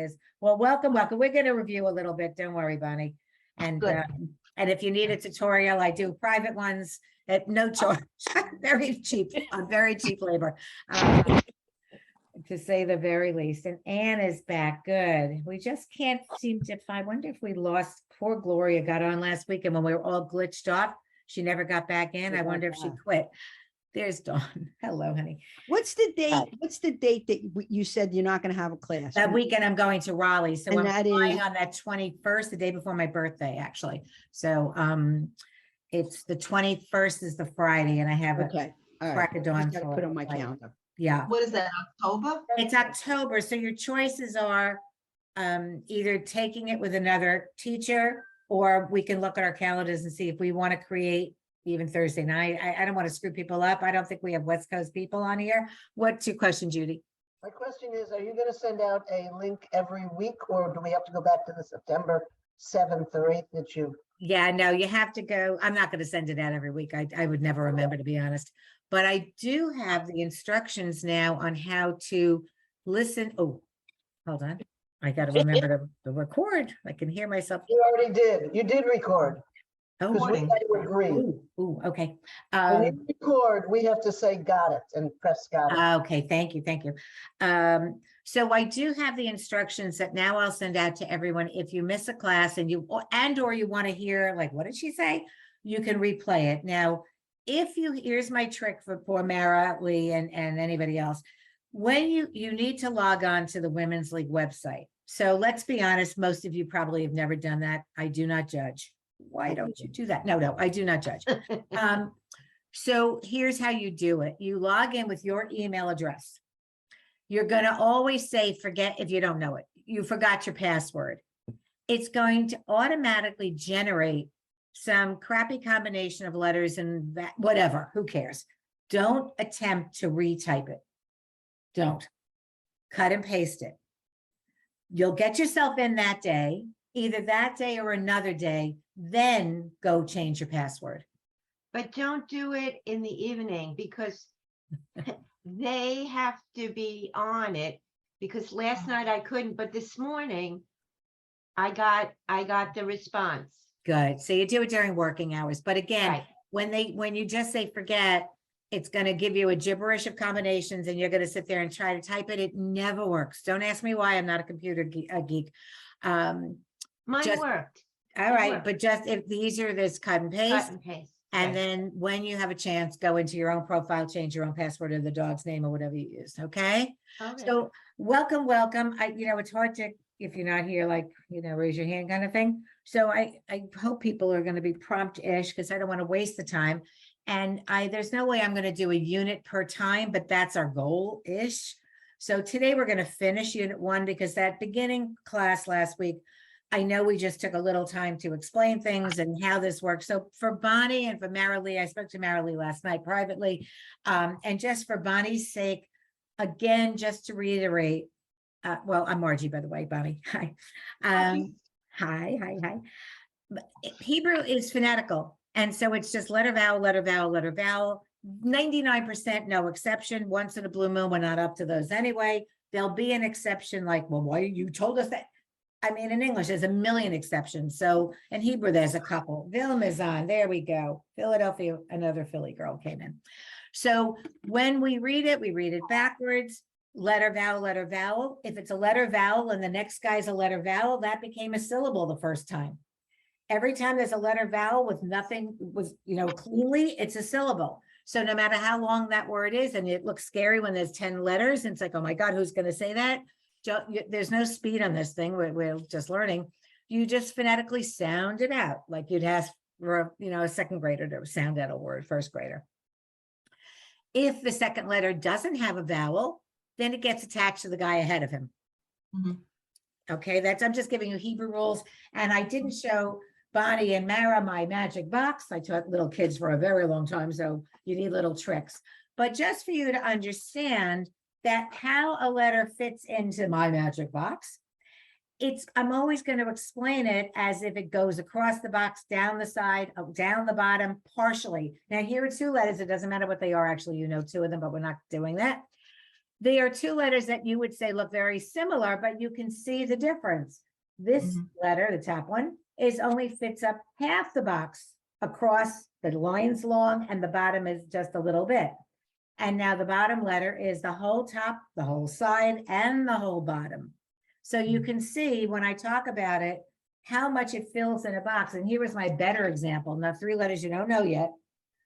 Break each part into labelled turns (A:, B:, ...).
A: is. Well, welcome, welcome. We're going to review a little bit. Don't worry, Bonnie. And
B: Good.
A: and if you need a tutorial, I do private ones at no charge. Very cheap, on very cheap labor. To say the very least. And Anne is back. Good. We just can't seem to find. I wonder if we lost. Poor Gloria got on last week, and when we were all glitched off, she never got back in. I wonder if she quit. There's Dawn. Hello, honey.
B: What's the date? What's the date that you said you're not going to have a class?
A: That weekend I'm going to Raleigh. So
B: And
A: I'm
B: that
A: flying
B: is-
A: on that 21st, the day before my birthday, actually. So it's the 21st is the Friday, and I have
B: Okay.
A: a
B: All
A: crack
B: right.
A: of dawn.
B: Just gotta
A: for
B: put on my
A: it.
B: calendar.
A: Yeah.
C: What is that, October?
A: It's October. So your choices are either taking it with another teacher, or we can look at our calendars and see if we want to create even Thursday night. I don't want to screw people up. I don't think we have West Coast people on here. What's your question, Judy?
D: My question is, are you going to send out a link every week, or do we have to go back to the September 7th or 8th that you?
A: Yeah, no, you have to go. I'm not going to send it out every week. I would never remember, to be honest. But I do have the instructions now on how to listen. Oh, hold on. I got to remember to record. I can hear myself.
D: You already did. You did record.
A: Oh,
D: Because we
C: Recording.
D: had to agree.
A: ooh, okay.
D: When you record, we have to say got it and press got it.
A: Okay, thank you, thank you. So I do have the instructions that now I'll send out to everyone. If you miss a class and you want to hear, like, what did she say? You can replay it. Now, here's my trick for poor Mara, Lee, and anybody else. When you need to log on to the Women's League website. So let's be honest, most of you probably have never done that. I do not judge. Why don't you do that? No, I do not judge. So here's how you do it. You log in with your email address. You're going to always say, forget if you don't know it. You forgot your password. It's going to automatically generate some crappy combination of letters and that, whatever, who cares? Don't attempt to retype it. Don't. Cut and paste it. You'll get yourself in that day, either that day or another day, then go change your password.
E: But don't do it in the evening, because they have to be on it, because last night I couldn't, but this morning I got the response.
A: Good. So you do it during working hours. But again,
E: Right.
A: when you just say forget, it's going to give you a gibberish of combinations, and you're going to sit there and try to type it. It never works. Don't ask me why. I'm not a computer geek.
E: Mine
A: Just-
E: worked.
A: All right. But just if the easier it is, cut and paste.
E: Cut and paste.
A: And
E: Right.
A: then when you have a chance, go into your own profile, change your own password or the dog's name or whatever you use. Okay.
E: Okay.
A: So welcome. It's hard to, if you're not here, like, raise your hand kind of thing. So I hope people are going to be prompt-ish, because I don't want to waste the time. And there's no way I'm going to do a unit per time, but that's our goal-ish. So today we're going to finish unit 1, because that beginning class last week, I know we just took a little time to explain things and how this works. So for Bonnie and for Marilee, I spoke to Marilee last night privately. And just for Bonnie's sake, again, just to reiterate, I'm Margie, by the way, Bonnie. Hi. Hi. Hebrew is phonetical. And so it's just letter, vowel, letter, vowel, letter, vowel. 99%, no exception. Once in a blue moon, we're not up to those anyway. There'll be an exception like, well, why you told us that? I mean, in English, there's a million exceptions. So in Hebrew, there's a couple. Vilmazon, there we go. Philadelphia, another Philly girl came in. So when we read it backwards. Letter, vowel, letter, vowel. If it's a letter vowel and the next guy's a letter vowel, that became a syllable the first time. Every time there's a letter vowel with nothing, cleanly, it's a syllable. So no matter how long that word is, and it looks scary when there's 10 letters, and it's like, oh my God, who's going to say that? There's no speed on this thing. We're just learning. You just phonetically sound it out, like you'd ask for, a second grader to sound out a word, first grader. If the second letter doesn't have a vowel, then it gets attached to the guy ahead of him.
C: Mhm.
A: Okay, I'm just giving you Hebrew rules. And I didn't show Bonnie and Mara my magic box. I taught little kids for a very long time, so you need little tricks. But just for you to understand that how a letter fits into my magic box, I'm always going to explain it as if it goes across the box, down the side, down the bottom, partially. Now here are 2 letters. It doesn't matter what they are. Actually, 2 of them, but we're not doing that. They are two letters that you would say look very similar, but you can see the difference. This letter, the top one, is only fits up half the box across, the line's long and the bottom is just a little bit. And now the bottom letter is the whole top, the whole side, and the whole bottom. So you can see when I talk about it, how much it fills in a box. And here is my better example. Now, 3 letters you don't know yet,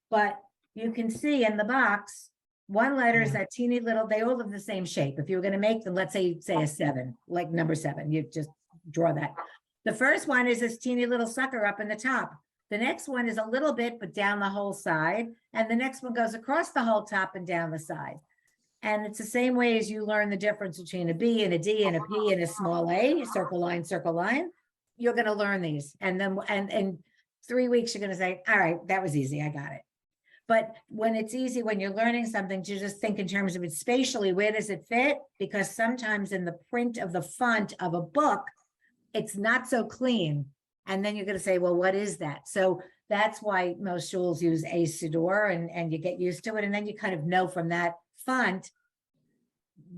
A: but you can see in the box, one letter is that teeny little, they all have the same shape. If you were going to make them, let's say a 7, like number 7, you just draw that. The first one is this teeny little sucker up in the top. The next one is a little bit, but down the whole side. And the next one goes across the whole top and down the side. And it's the same way as you learn the difference between a B and a D and a P and a small a, circle line, circle line. You're going to learn these. And then, and in 3 weeks, you're going to say, all right, that was easy. I got it. But when it's easy, when you're learning something, to just think in terms of it spatially, where does it fit? Because sometimes in the print of the font of a book, it's not so clean. And then you're going to say, well, what is that? So that's why most schools use a Sidor, and you get used to it. And then you kind of know from that font,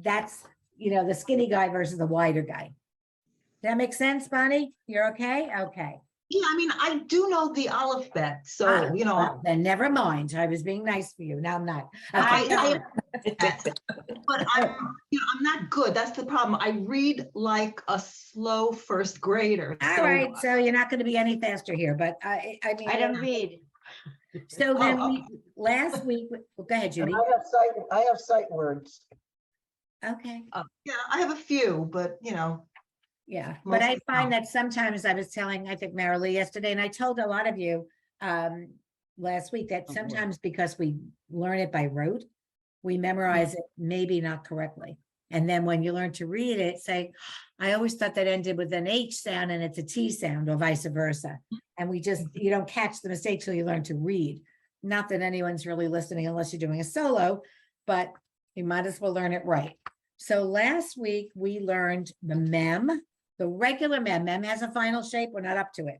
A: that's, the skinny guy versus the wider guy. That makes sense, Bonnie? You're okay? Okay.
C: Yeah, I mean, I do know the alphabet, so,
A: Well, then never mind. I was being nice for you. Now I'm not. Okay.
C: but I'm not good. That's the problem. I read like a slow first grader.
A: All right. So you're not going to be any faster here, but I mean.
E: I don't read.
A: So then last week, well, go ahead, Judy.
D: I have sight words.
A: Okay.
C: Yeah, I have a few, but
A: Yeah,
C: Most
A: but I
C: of the
A: find
C: time.
A: that sometimes I was telling, I think Marilee yesterday, and I told a lot of you last week that sometimes because we learn it by rote, we memorize it maybe not correctly. And then when you learn to read it, say, I always thought that ended with an H sound and it's a T sound, or vice versa. And you don't catch the mistake till you learn to read. Not that anyone's really listening unless you're doing a solo, but you might as well learn it right. So last week we learned the mem. The regular mem has a final shape. We're not up to it.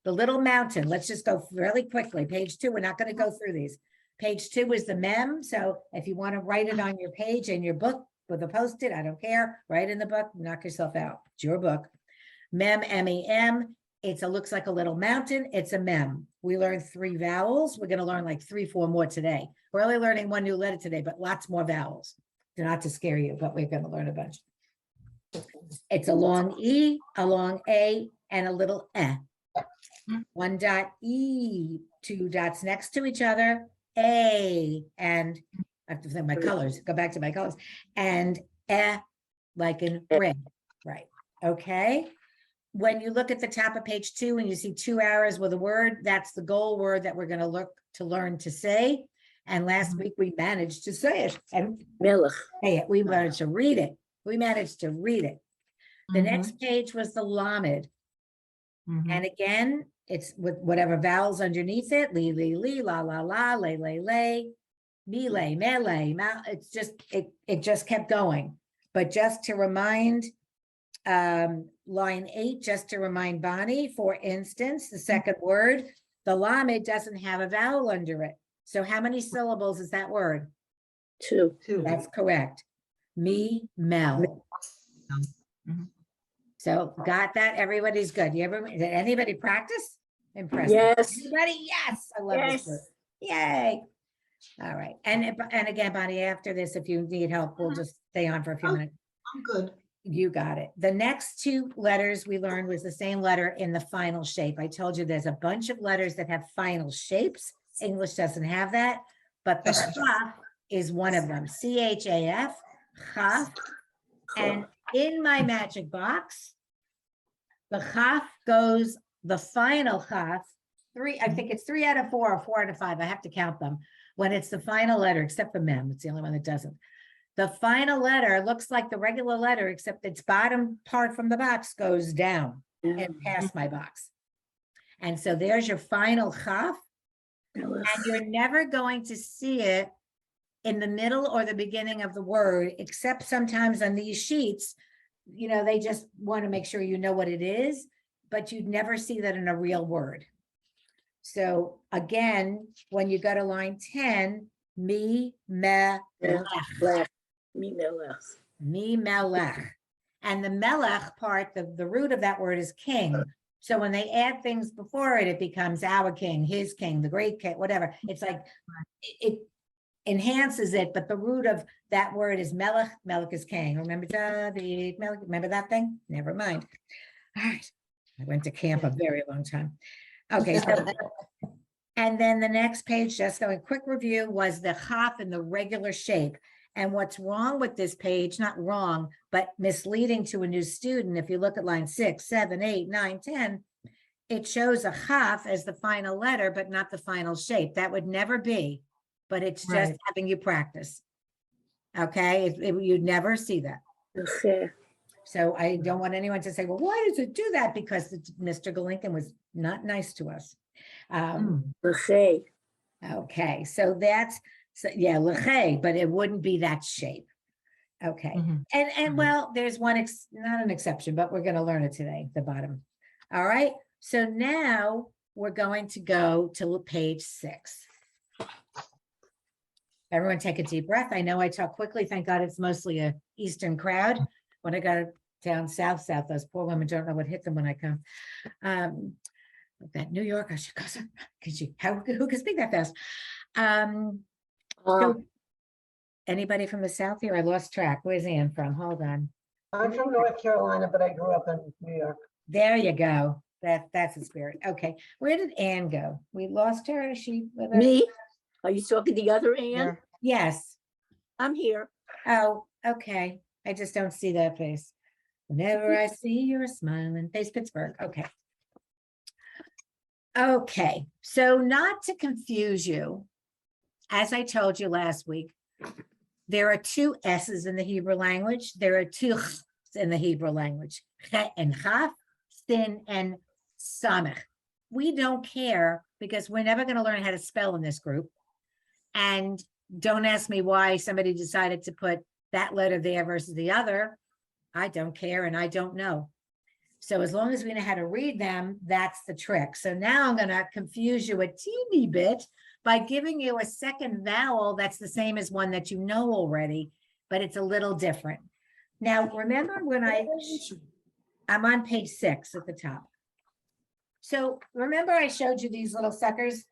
A: The little mountain, let's just go really quickly. Page 2, we're not going to go through these. Page 2 is the mem. So if you want to write it on your page in your book with a Post-it, I don't care. Write in the book, knock yourself out. It's your book. Mem, M-E-M. It looks like a little mountain. It's a mem. We learned 3 vowels. We're going to learn like 3, 4 more today. We're only learning 1 new letter today, but lots more vowels. Not to scare you, but we're going to learn a bunch. It's a long E, a long A, and a little E. 1 dot E, 2 dots next to each other, A, and I have to think my colors, go back to my colors, and E, like in red, right? Okay. When you look at the top of page 2 and you see 2 arrows with a word, that's the goal word that we're going to look to learn to say. And last week we managed to say it, and we managed to read it. We managed to read it. The next page was the lamed. And again, it's with whatever vowels underneath it. Li, li, li, la, la, la, lay, lay, lay, mele, mele, ma. It's just, it just kept going. But just to remind, line 8, just to remind Bonnie, for instance, the second word, the lamed doesn't have a vowel under it. So how many syllables is that word?
C: 2.
A: That's correct. Me, mel. So got that? Everybody's good. Did anybody practice? Impressive.
F: Yes.
A: Everybody, yes. I love this group. Yay. All right. And again, Bonnie, after this, if you need help, we'll just stay on for a few minutes.
C: I'm good.
A: You got it. The next 2 letters we learned was the same letter in the final shape. I told you there's a bunch of letters that have final shapes. English doesn't have that, but the chaf is one of them. C-H-A-F, chaf. And in my magic box, the chaf goes, the final chaf, I think it's 3 out of 4 or 4 out of 5. I have to count them when it's the final letter, except for mem. It's the only one that doesn't. The final letter looks like the regular letter, except its bottom part from the box goes down and past my box. And so there's your final chaf. And you're never going to see it in the middle or the beginning of the word, except sometimes on these sheets, they just want to make sure you know what it is, but you'd never see that in a real word. So again, when you go to line 10, me, me, lech. Mi melech. And the melech part, the root of that word is king. So when they add things before it, it becomes our king, his king, the great king, whatever. It's like it enhances it, but the root of that word is melech. Melech is king. Remember David? Melech, remember that thing? Never mind. All right. I went to camp a very long time. Okay, so and then the next page, just a quick review, was the chaf in the regular shape. And what's wrong with this page, not wrong, but misleading to a new student, if you look at line 6, 7, 8, 9, 10, it shows a chaf as the final letter, but not the final shape. That would never be, but it's just
C: Right.
A: having you practice. Okay, you'd never see that. So I don't want anyone to say, well, why does it do that? Because Mr. Galinkin was not nice to us. Okay, so that's, so yeah, l'chei, but it wouldn't be that shape. Okay,
C: Mhm.
A: and well, there's one, not an exception, but we're gonna learn it today, the bottom. All right, so now we're going to go to page 6. Everyone take a deep breath. I know I talk quickly. Thank God it's mostly a Eastern crowd. When I got down south, those poor women don't know what hit them when I come. That New York, I should go. Who can speak that fast? So anybody from the South here? I lost track. Where's Ann from? Hold on.
D: I'm from North Carolina, but I grew up in New York.
A: There you go. That's the spirit. Okay. Where did Ann go? We lost her. Is she with us?
F: Me? Are you talking the other Ann?
A: Yes.
F: I'm here.
A: Oh, okay. I just don't see that face. Whenever I see your smiling face, Pittsburgh. Okay. Okay. So not to confuse you, as I told you last week, there are 2 S's in the Hebrew language. There are 2 Ch's in the Hebrew language. Chet and Chaf, Sin and Samech. We don't care because we're never going to learn how to spell in this group. And don't ask me why somebody decided to put that letter there versus the other. I don't care and I don't know. So as long as we know how to read them, that's the trick. So now I'm going to confuse you a teeny bit by giving you a second vowel that's the same as one that you know already, but it's a little different. Now, remember when I'm on page 6 at the top. So remember I showed you these little suckers?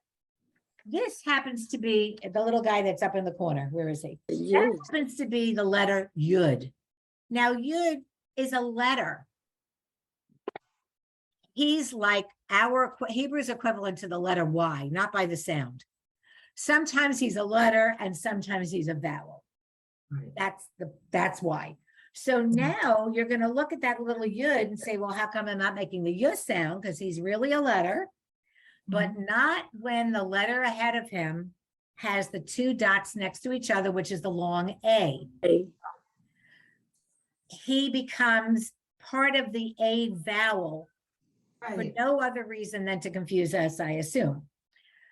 A: This happens to be the little guy that's up in the corner. Where is he? That happens to be the letter Yud. Now, Yud is a letter. He's like our Hebrew's equivalent to the letter Y, not by the sound. Sometimes he's a letter and sometimes he's a vowel.
C: Right.
A: That's why. So now you're going to look at that little Yud and say, well, how come I'm not making the Y sound? Because he's really a letter, but not when the letter ahead of him has the 2 dots next to each other, which is the long A. He becomes part of the A vowel for
C: Right.
A: no other reason than to confuse us, I assume.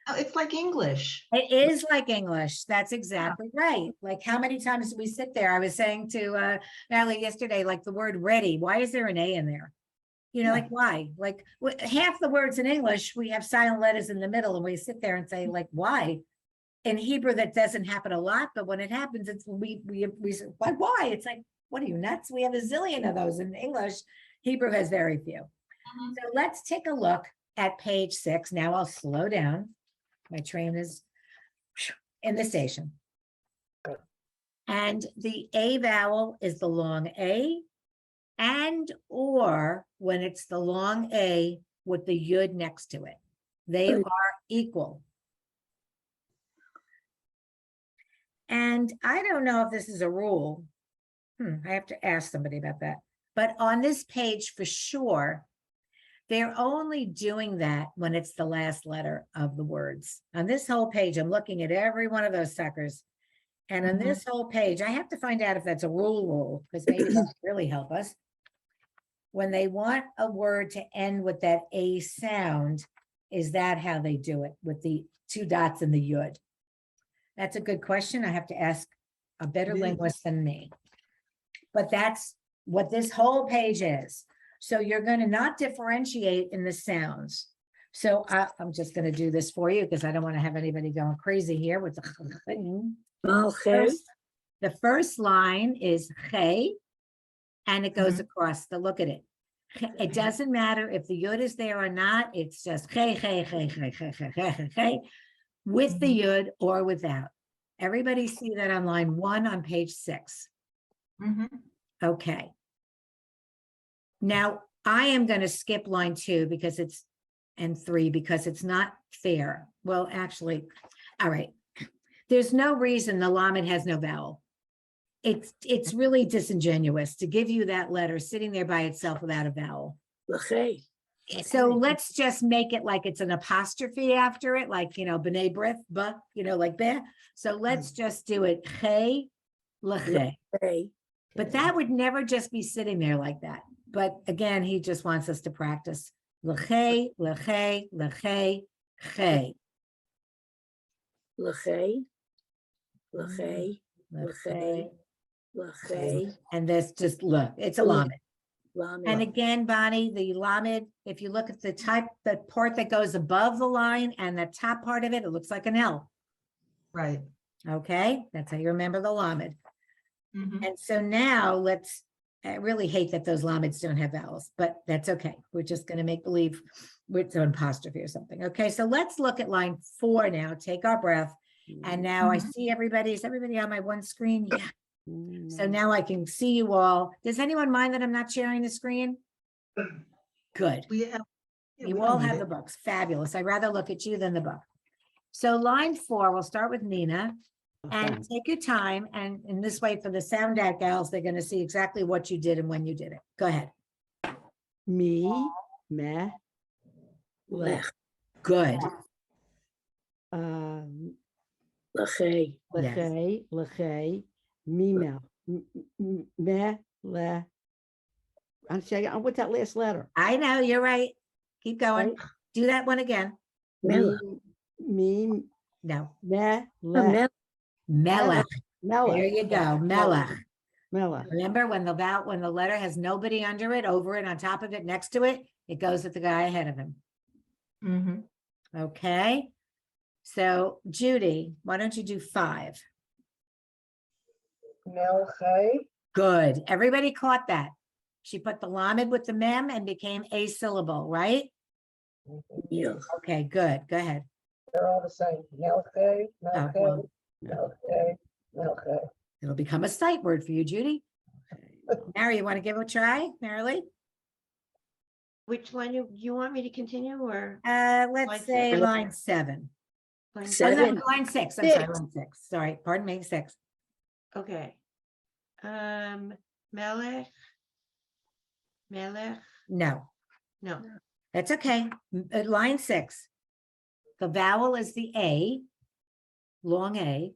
C: Oh, it's like English.
A: It is like English. That's exactly right. Like how many times do we sit there? I was saying to Natalie yesterday, like the word ready. Why is there an A in there? You know,
C: Yeah.
A: like why? Like half the words in English, we have silent letters in the middle and we sit there and say like, why? In Hebrew, that doesn't happen a lot, but when it happens, it's we say, why? It's like, what are you nuts? We have a zillion of those in English. Hebrew has very few. So let's take a look at page 6. Now I'll slow down. My train is in the station. And the A vowel is the long A, and or when it's the long A with the Yud next to it. They are equal. And I don't know if this is a rule. I have to ask somebody about that. But on this page for sure, they're only doing that when it's the last letter of the words. On this whole page, I'm looking at every one of those suckers. And on this whole page, I have to find out if that's a rule, because maybe that would really help us. When they want a word to end with that A sound, is that how they do it with the 2 dots and the Yud? That's a good question. I have to ask a better linguist than me. But that's what this whole page is. So you're going to not differentiate in the sounds. So I'm just going to do this for you because I don't want to have anybody going crazy here with the thing. First, The first line is Che, and it goes
C: Mhm.
A: across the, look at it. It doesn't matter if the yud is there or not, it's just Che, Che, Che, Che, Che, Che, Che, Che, Che, with the yud or without. Everybody see that on line 1 on page 6.
C: Mhm.
A: Okay. Now, I am going to skip line 2 because it's, and 3 because it's not fair. Well, actually, all right. There's no reason the lamed has no vowel. It's really disingenuous to give you that letter sitting there by itself without a vowel.
F: L'chei.
A: So let's just make it like it's an apostrophe after it, like, b'nai brith, but, like that. So let's just do it, Che, l'chei.
F: L'chei.
A: But that would never just be sitting there like that. But again, he just wants us to practice. L'chei, l'chei, l'chei, che.
F: L'chei. L'chei. L'chei. L'chei.
A: And this just, look, it's a
F: Look.
A: lamed.
F: Lamed.
A: And again, Bonnie, the lamed, if you look at the part that goes above the line and the top part of it, it looks like an L.
C: Right.
A: Okay, that's how you remember the lamed.
C: Mhm.
A: And so now I really hate that those lameds don't have vowels, but that's okay. We're just going to make believe it's an apostrophe or something. Okay, so let's look at line 4 now. Take our breath. And now I
C: Mhm.
A: see everybody. Is everybody on my one screen? Yeah. So
B: Mm,
A: now I can see you all. Does anyone mind that I'm not sharing the screen? Good.
C: We have. yeah,
A: You
C: we
A: all
C: don't need
A: have
C: it.
A: the books. Fabulous. I'd rather look at you than the book. So line 4, we'll start with Nina. And
B: okay.
A: take your time, and in this way, for the sound out gals, they're going to see exactly what you did and when you did it. Go ahead.
B: Me, meh,
F: Lech.
A: Good.
F: L'chei.
A: Yes.
B: l'chei, l'chei, mimel, meh, le. I'm saying, what's that last letter?
A: I know, you're right. Keep going.
B: Right?
A: Do that one again.
F: Melech.
B: Me,
A: No.
B: meh,
F: A
B: le,
F: mel-
A: Melech. There
B: melech,
A: you go. Melech.
B: melech.
A: Remember when the letter has nobody under it, over it, on top of it, next to it, it goes with the guy ahead of him.
C: Mhm.
A: Okay. So Judy, why don't you do 5?
D: Melchei,
A: Good. Everybody caught that. She put the lamed with the mem and became a syllable, right?
F: Mel-
A: Okay, good. Go ahead.
D: they're all the same. Melchei,
A: Oh,
D: Melchei,
A: well,
D: Melchei, Melchei.
A: it'll become a sight word for you, Judy. Mary, you want to give it a try, Marilee?
E: Which line do you want me to continue or?
A: Let's
E: Line
A: say
E: 6.
A: line 7.
E: line
A: Oh,
E: six?
A: no,
F: 7.
A: line 6. I'm sorry,
B: 6.
A: line 6. Sorry, pardon me, 6.
E: Okay. Melech. Melech,
A: No,
E: no,
A: that's okay. Line 6. The vowel is the A, long A.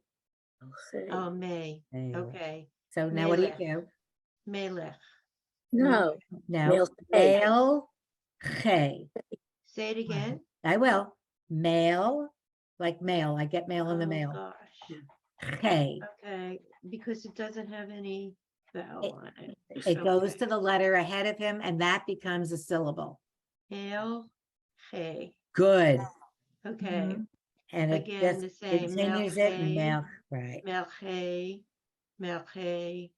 F: L'chei.
E: oh, May, okay.
A: So now what do you
E: Melech.
A: do?
E: Melech.
F: No.
A: No,
F: Melchei.
A: male, che.
E: Say it again.
A: I will. Male, like mail. I get mail in the
E: Oh,
A: mail.
E: gosh.
A: Che.
E: Okay, because it doesn't have any vowel on it.
A: It goes
E: Okay.
A: to the letter ahead of him, and that becomes a syllable.
E: El, hey,
A: Good.
E: okay.
A: And it
E: Again,
A: just
E: the same.
A: continues it.
E: Melchei.
A: Mel, right.
E: Melchei, Melchei,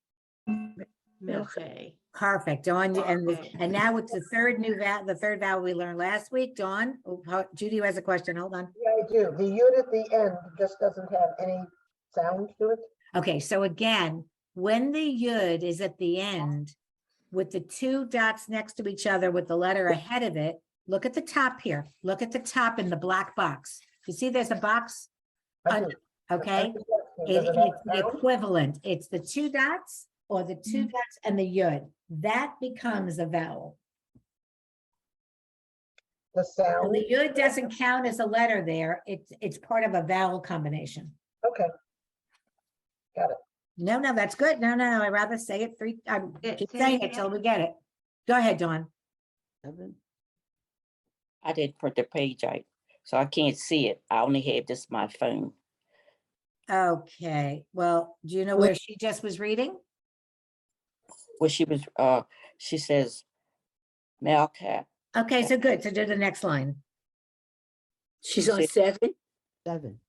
E: Melchei.
A: Perfect. Dawn,
E: Okay.
A: and now it's the third the third vowel we learned last week. Dawn, Judy has a question. Hold on.
D: Yeah, I do. The yud at the end just doesn't have any sound to it.
A: Okay, so again, when the yud is at the end with the 2 dots next to each other with the letter ahead of it, look at the top here. Look at the top in the black box. You see there's a box?
D: I do.
A: Okay,
D: Does it have
A: it's the
D: sound?
A: equivalent. It's the 2 dots or the 2 dots and the yud. That becomes a vowel.
D: The
A: So
D: sound?
A: the yud doesn't count as a letter there. It's part of a vowel combination.
D: Okay. Got it.
A: No, that's good. No, I'd rather say it 3. I keep
E: say it
A: saying it
E: again.
A: till we get it. Go ahead, Dawn.
B: 7.
G: I didn't print the page out, so I can't see it. I only have this my phone.
A: Okay, well, do you know where she just was reading?
G: Well, she says, Malcat.
A: Okay, so good. So do the next line.
F: She's on 7.
B: 7.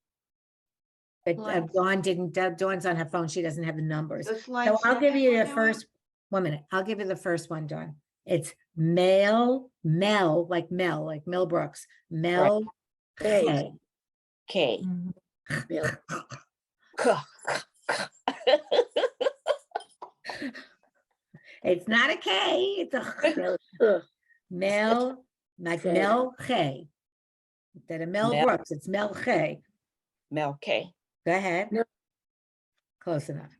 A: But
E: Lines.
A: Dawn didn't, Dawn's on her phone. She doesn't have the numbers.
E: Those
A: So
E: lines
A: I'll give you
E: never
A: the
E: go up?
A: first, 1 minute. I'll give you the first one, Dawn. It's Mel, like Mel Brooks, Mel
F: Hey.
A: K.
G: K.
F: Mel.
A: It's not a K, it's a
F: Mel. Ugh.
A: Mel, like
F: K.
A: Mel K. Instead of Mel
G: Mel.
A: Brooks, it's Mel K.
G: Mel K.
A: Go ahead.
F: No.
A: Close enough.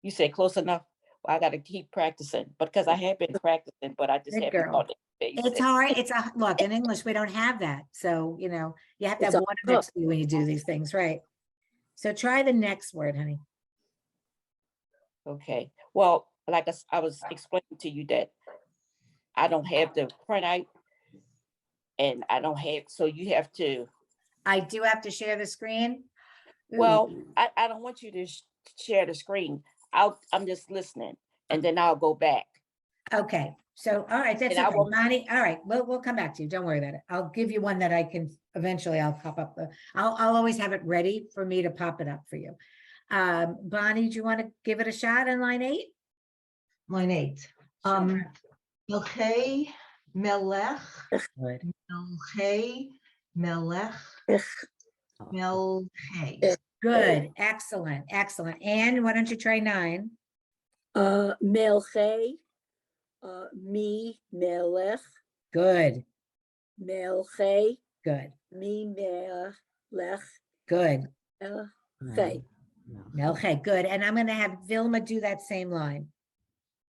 G: You said close enough. Well, I got to keep practicing because I have been practicing, but I just
A: Good
G: haven't
A: girl.
G: caught it.
A: It's hard. It's a look in English. We don't have that, so you know you have to
F: It's
A: have
F: a
A: water
F: hook.
A: next to you when you do these things, right? So try the next word, honey.
G: Okay. Well, like I was explaining to you that I don't have the printout and I don't have, so you have to,
A: I do have to share the screen. Ooh,
G: well, I don't want you to share the screen. I'm just listening and then I'll go back.
A: okay. So all right, that's
G: And I
A: okay,
G: will-
A: Bonnie. All right, we'll come back to you. Don't worry about it. I'll give you one that I can eventually. I'll pop up the. I'll always have it ready for me to pop it up for you. Bonnie, do you want to give it a shot on line 8?
C: Line 8.
A: Sure.
C: Melchei, Melech,
A: Good.
C: Melchei, Melech,
F: Ugh.
C: Melchei.
A: Good. Excellent. Excellent. And why don't you try 9?
F: Melchei. Me melech.
A: Good.
F: Melchei.
A: Good.
F: Me melech.
A: Good.
F: Melchei.
A: Okay, good. And I'm going to have Vilma do that same line.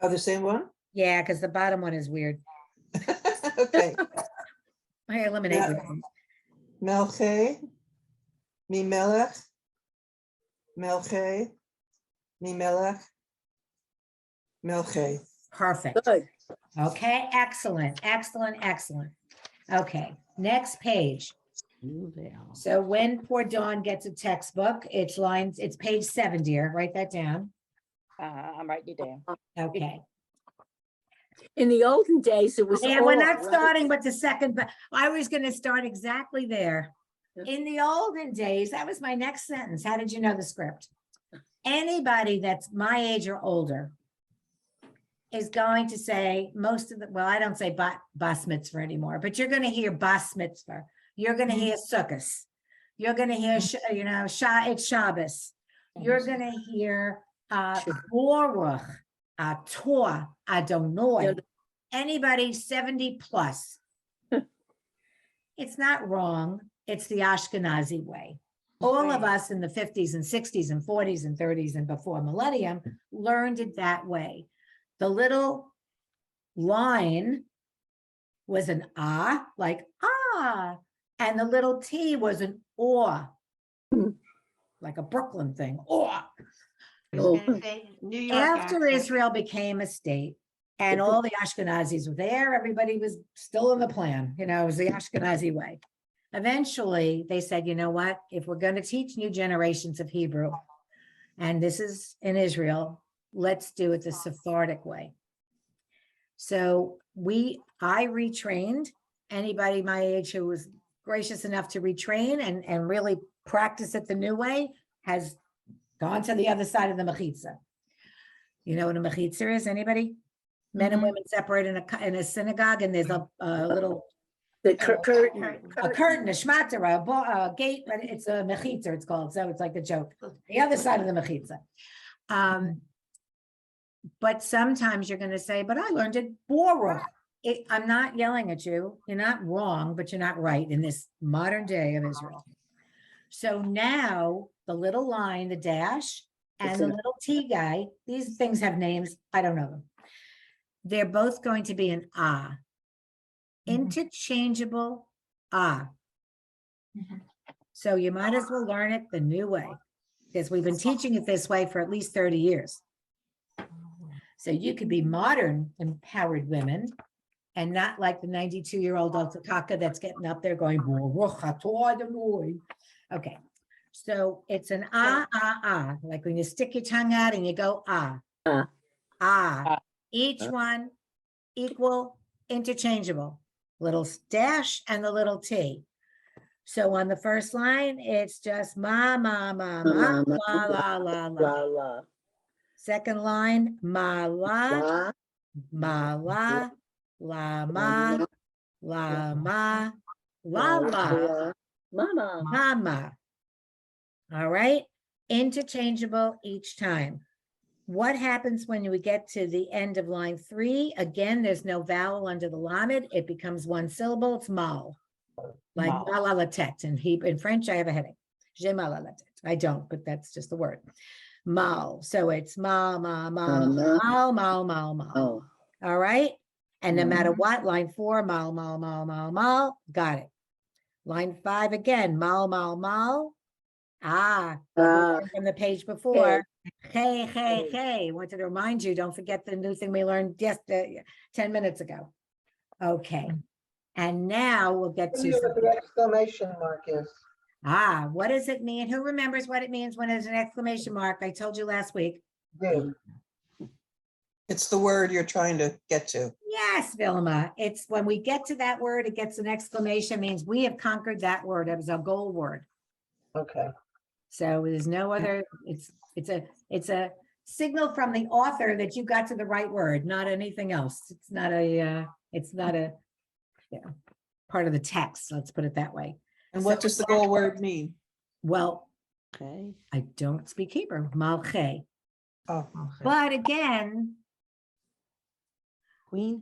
H: Oh, the same one?
A: Yeah, because the bottom one is weird.
H: Okay.
A: I eliminate
H: Yeah.
A: weird ones.
H: Melchei, mi melech, Melchei, mi melech, Melchei.
A: Perfect.
F: Good.
A: Okay, excellent, excellent, excellent. Okay, next page. So when poor Dawn gets a textbook, it's page 7, dear. Write that down.
G: I'm writing it down.
A: Okay.
F: In the olden days, it was.
A: Yeah, we're
F: all,
A: not
F: right?
A: starting with the second, but I was going to start exactly there.
F: Yeah.
A: In the olden days, that was my next sentence. How did you know the script? Anybody that's my age or older is going to say most of the, well, I don't say bas mitzvah anymore, but you're going to hear bas mitzvah. You're going to hear sukkos. You're going to hear, it's Shabbos. You're going to hear Baruch, Torah, Adonai.
F: Yeah.
A: Anybody 70 plus. It's not wrong. It's the Ashkenazi way. All of us in the 50s and 60s and 40s and 30s and before millennium learned it that way. The little line was an ah, like ah, and the little T was an or, like a Brooklyn thing, or.
E: I was gonna say New York
A: After
E: accent.
A: Israel became a state and all the Ashkenazis were there, everybody was still in the plan, it was the Ashkenazi way. Eventually, they said, you know what, if we're going to teach new generations of Hebrew, and this is in Israel, let's do it the Sephardic way. So I retrained anybody my age who was gracious enough to retrain and really practice it the new way has gone to the other side of the mechitza. You know what a mechitza is? Anybody? Men and women separate in a synagogue, and there's a little
F: The curtain.
A: a curtain, a shmatera, a gate, but it's a mechitza, it's called. So it's like a joke. The other side of the mechitza. But sometimes you're going to say, but I learned it Baruch. I'm not yelling at you. You're not wrong, but you're not right in this modern day of Israel. So now the little line, the dash, and the little T guy, these things have names. I don't know them. They're both going to be an ah. Interchangeable ah. So you might as well learn it the new way, because we've been teaching it this way for at least 30 years. So you could be modern, empowered women and not like the 92-year-old Altakaka that's getting up there going, okay. So it's an ah, like when you stick your tongue out and you go ah. Each one equal, interchangeable. Little dash and the little T. So on the first line, it's just ma, ma, ma, ma, la, la, la, la.
F: La la.
A: Second line, ma, la,
F: La.
A: ma, la, la, ma, la, ma, la, la,
F: La. Mama.
A: mama. All right, interchangeable each time. What happens when we get to the end of line 3? Again, there's no vowel under the lamed. It becomes one syllable. It's mal. Like
H: Mal.
A: mal à la tête. In French, I have a headache. J'ai mal à la tête. I don't, but that's just the word. Mal. So it's mal, mal, mal, mal, mal, mal, mal.
F: Oh.
A: All right. And no matter what, line 4, mal, mal, mal, mal, mal. Got it. Line 5 again, mal, mal, mal. What we learned from the page before. Hey, hey, hey. Wanted to remind you, don't forget the new thing we learned 10 minutes ago. Okay. And now we'll get
D: Tell
A: to
D: me what
A: something.
D: the exclamation mark is.
A: What does it mean? Who remembers what it means when there's an exclamation mark? I told you last week.
D: Do.
H: It's the word you're trying to get to.
A: Yes, Vilma. It's when we get to that word, it gets an exclamation, means we have conquered that word. It was a goal word.
D: Okay.
A: So there's no other, it's a signal from the author that you got to the right word, not anything else. It's not a part of the text. Let's put it that way.
H: And what does the goal word mean?
A: Well,
B: Okay.
A: I don't speak Hebrew, malche.
H: Oh,
A: But again,
B: Queen.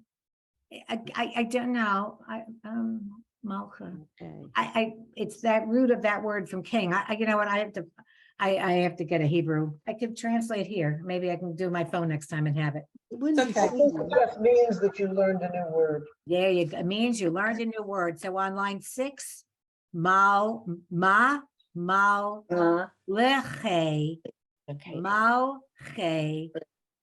A: I don't know. Malcha.
B: Okay.
A: It's that root of that word from king. You know what? I have to get a Hebrew. I could translate here. Maybe I can do my phone next time and have it.
B: It wouldn't be
H: Okay.
B: queen.
D: It just means that you learned a new word.
A: There you go. It means you learned a new word. So on line 6, mal, ma, mal, leche,
G: Okay.
A: mal, che,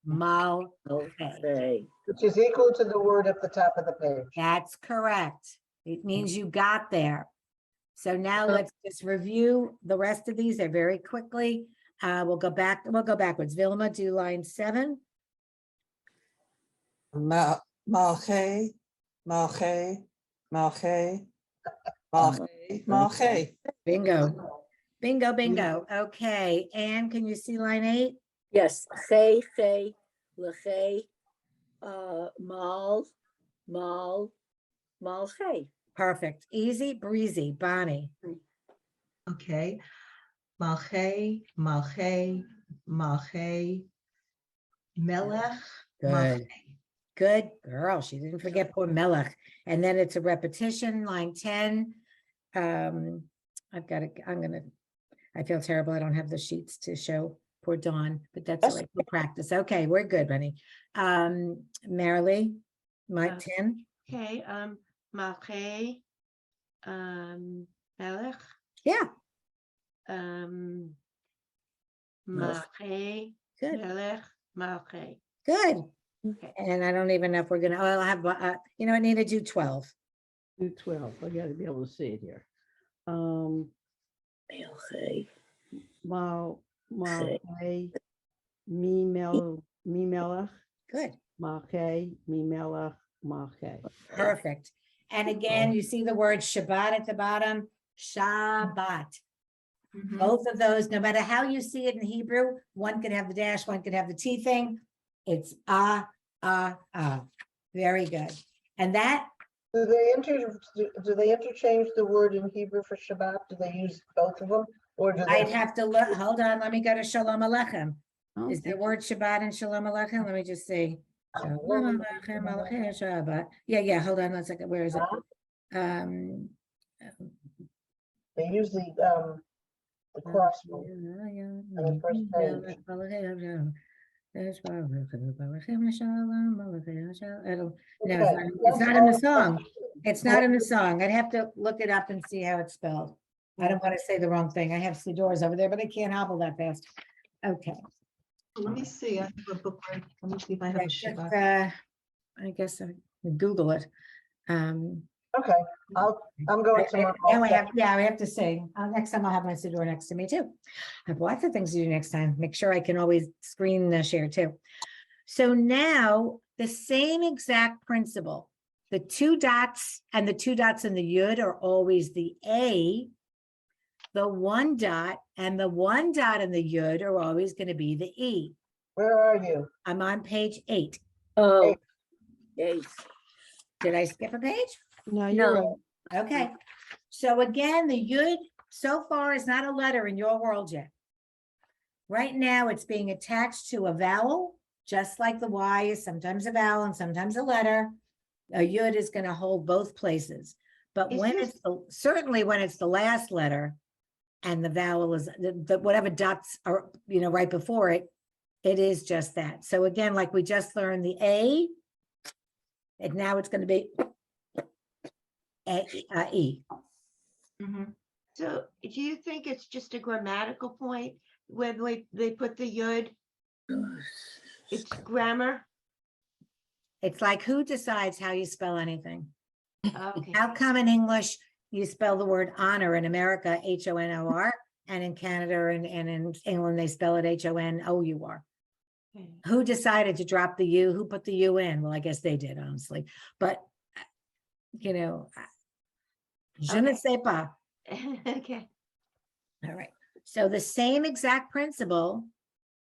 A: mal, che.
F: Okay.
D: Which is equal to the word at the top of the page.
A: That's correct. It means you got there. So now let's just review the rest of these. They're very quickly. We'll go backwards. Vilma, do line 7.
H: Malche, Malche, Malche, Malche, Malche.
A: Bingo. Bingo, bingo. Okay. Anne, can you see line 8?
F: Yes. Hey, hey, leche, mal, mal, mal, hey.
A: Perfect. Easy breezy. Bonnie.
C: Okay. Malche, Malche, Malche, Melech.
A: Good. Good girl. She didn't forget poor Melech. And then it's a repetition, line 10. I feel terrible. I don't have the sheets to show poor Dawn, but that's all right. We'll practice. Okay, we're good, Bunny. Marilee, Mike 10.
E: Okay, malche, melech,
A: Yeah,
E: malche,
A: good,
E: melech, malche.
A: good.
E: Okay.
A: And I don't even know if we're gonna, I'll have, I need to do 12.
B: Do 12. I gotta be able to see it here.
F: Melche.
B: Mal,
F: Okay.
B: Malche, me melech,
A: Good,
B: Malche, me melech, Malche.
A: perfect. And again, you see the word Shabbat at the bottom, Shabbat. Both of those, no matter how you see it in Hebrew, one could have the dash, one could have the T thing. It's very good. And that,
D: Do they interchange the word in Hebrew for Shabbat? Do they use both of them? Or do
A: I'd
D: they?
A: have to look, hold on, let me go to Shalom Aleichem. Is
B: Okay.
A: the word Shabbat in Shalom Aleichem? Let me just see. Shalom Aleichem, Aleichem Shabbat. Yeah, hold on 1 second. Where is it?
D: They use the cross one on the first page.
A: It's not in the song. It's not in the song. I'd have to look it up and see how it's spelled. I don't want to say the wrong thing. I have Sidors over there, but I can't hobble that fast. Okay.
C: Let me see. I have a book right. Let me see if I have a
A: Right, just,
C: Shabbat.
A: I guess I can Google it.
D: Okay, I'm going tomorrow.
A: Now I have to say, next time I'll have my Sidor next to me too. I have lots of things to do next time. Make sure I can always screen share too. So now the same exact principle. The 2 dots and the 2 dots in the yud are always the A. The 1 dot and the 1 dot in the yud are always going to be the E.
D: Where are you?
A: I'm on page 8.
F: Oh, eight.
A: Did I skip a page?
B: No, you're right.
F: No,
A: Okay. So again, the yud so far is not a letter in your world yet. Right now, it's being attached to a vowel, just like the Y is sometimes a vowel and sometimes a letter. A yud is going to hold both places. But
E: Is
A: when
E: this-
A: it's certainly when it's the last letter and the vowel is the whatever dots are, right before it, it is just that. So again, like we just learned the A, and now it's going to be E.
E: So do you think it's just a grammatical point when they put the yud? It's grammar?
A: It's like who decides how you spell anything?
E: Okay.
A: How come in English you spell the word honor in America HONOR, and in Canada and in England they spell it HONOUR? Who decided to drop the U? Who put the U in? Well, I guess they did, honestly. But je ne sais pas.
E: Okay.
A: All right. So the same exact principle.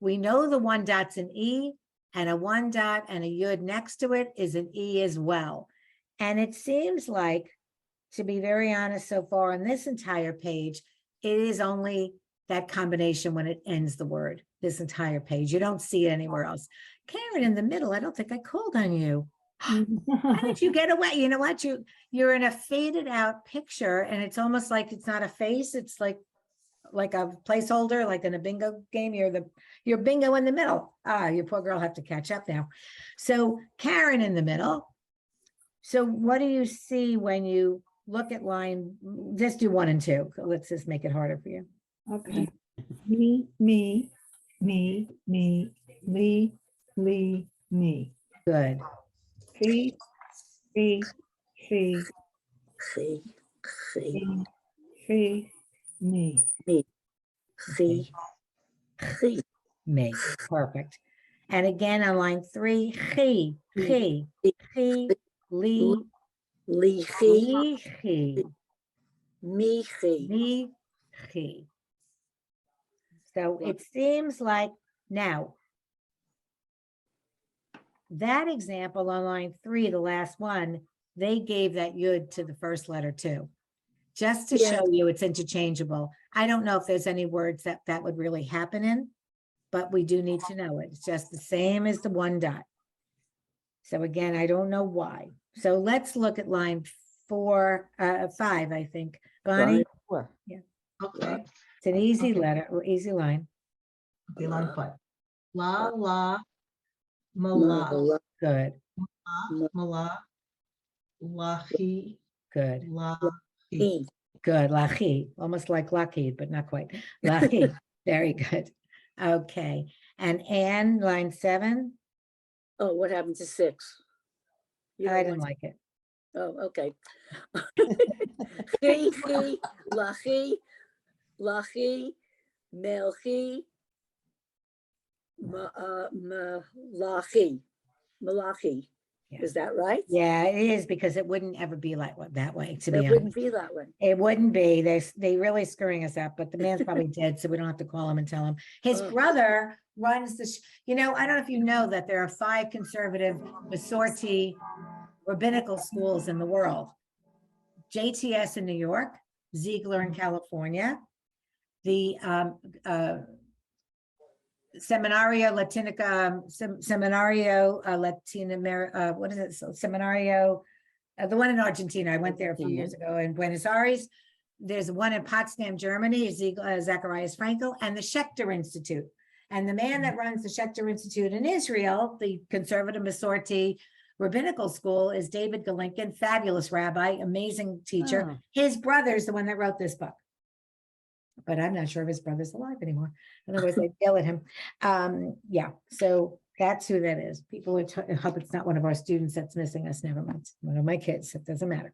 A: We know the 1 dot's an E, and a 1 dot and a yud next to it is an E as well. And it seems like, to be very honest, so far on this entire page, it is only that combination when it ends the word, this entire page. You don't see it anywhere else. Karen, in the middle, I don't think I called on you. How did you get away? You know what? You're in a faded out picture, and it's almost like it's not a face. It's like a placeholder, like in a bingo game. You're bingo in the middle. Your poor girl have to catch up now. So Karen in the middle. So what do you see when you look at line? Just do 1 and 2. Let's just make it harder for you.
I: Okay. Me, me, me, me, me.
A: Good.
I: Fee, fee, fee,
F: Fee, fee,
I: fee, fee, me.
F: fee, fee.
A: Me. Perfect. And again on line 3, chi, chi, li,
F: Lee,
A: chi,
F: me,
A: li, chi. So it seems like now that example on line 3, the last one, they gave that yud to the first letter too, just to
F: Yeah.
A: show you it's interchangeable. I don't know if there's any words that would really happen in, but we do need to know it. It's just the same as the 1 dot. So again, I don't know why. So let's look at line 5, I think. Bonnie,
B: Sure.
C: Okay,
A: it's an easy
C: Okay.
A: letter or easy line.
C: okay, line 5. La, mala,
A: Good,
C: mala, lahi,
A: good,
C: lahi.
A: good. Lachi, almost like Lockheed, but not quite. Lachi, very good. Okay, and Anne, line 7,
F: Oh, what happened to 6? You
A: I
F: don't
A: didn't
F: want-
A: like it.
F: Oh, okay. Chi, lachi, lachi, melchi, malachi.
A: Yeah.
F: Is that right?
A: Yeah, it is, because it wouldn't ever be like that way, to be
F: That
A: honest.
F: wouldn't be that one.
A: It wouldn't be. They really screwing us up, but the man's probably dead, so we don't have to call him and tell him. His
F: Oh.
A: brother runs the, I don't know if you know that there are 5 conservative Masorti rabbinical schools in the world. JTS in New York, Ziegler in California, the Seminario Latinica, Seminario Latin America, what is it? Seminario, the one in Argentina. I went there a few years ago in Buenos Aires. There's one in Potsdam, Germany, Zacharias Frankel, and the Schechter Institute. And the man that runs the Schechter Institute in Israel, the conservative Masorti rabbinical school, is David Galinkin, fabulous rabbi, amazing teacher.
B: Oh.
A: His brother's the one that wrote this book. But I'm not sure if his brother's alive anymore. Otherwise, I'd yell at him. Yeah, so that's who that is. People are hope it's not one of our students that's missing us. Never mind. One of my kids. It doesn't matter.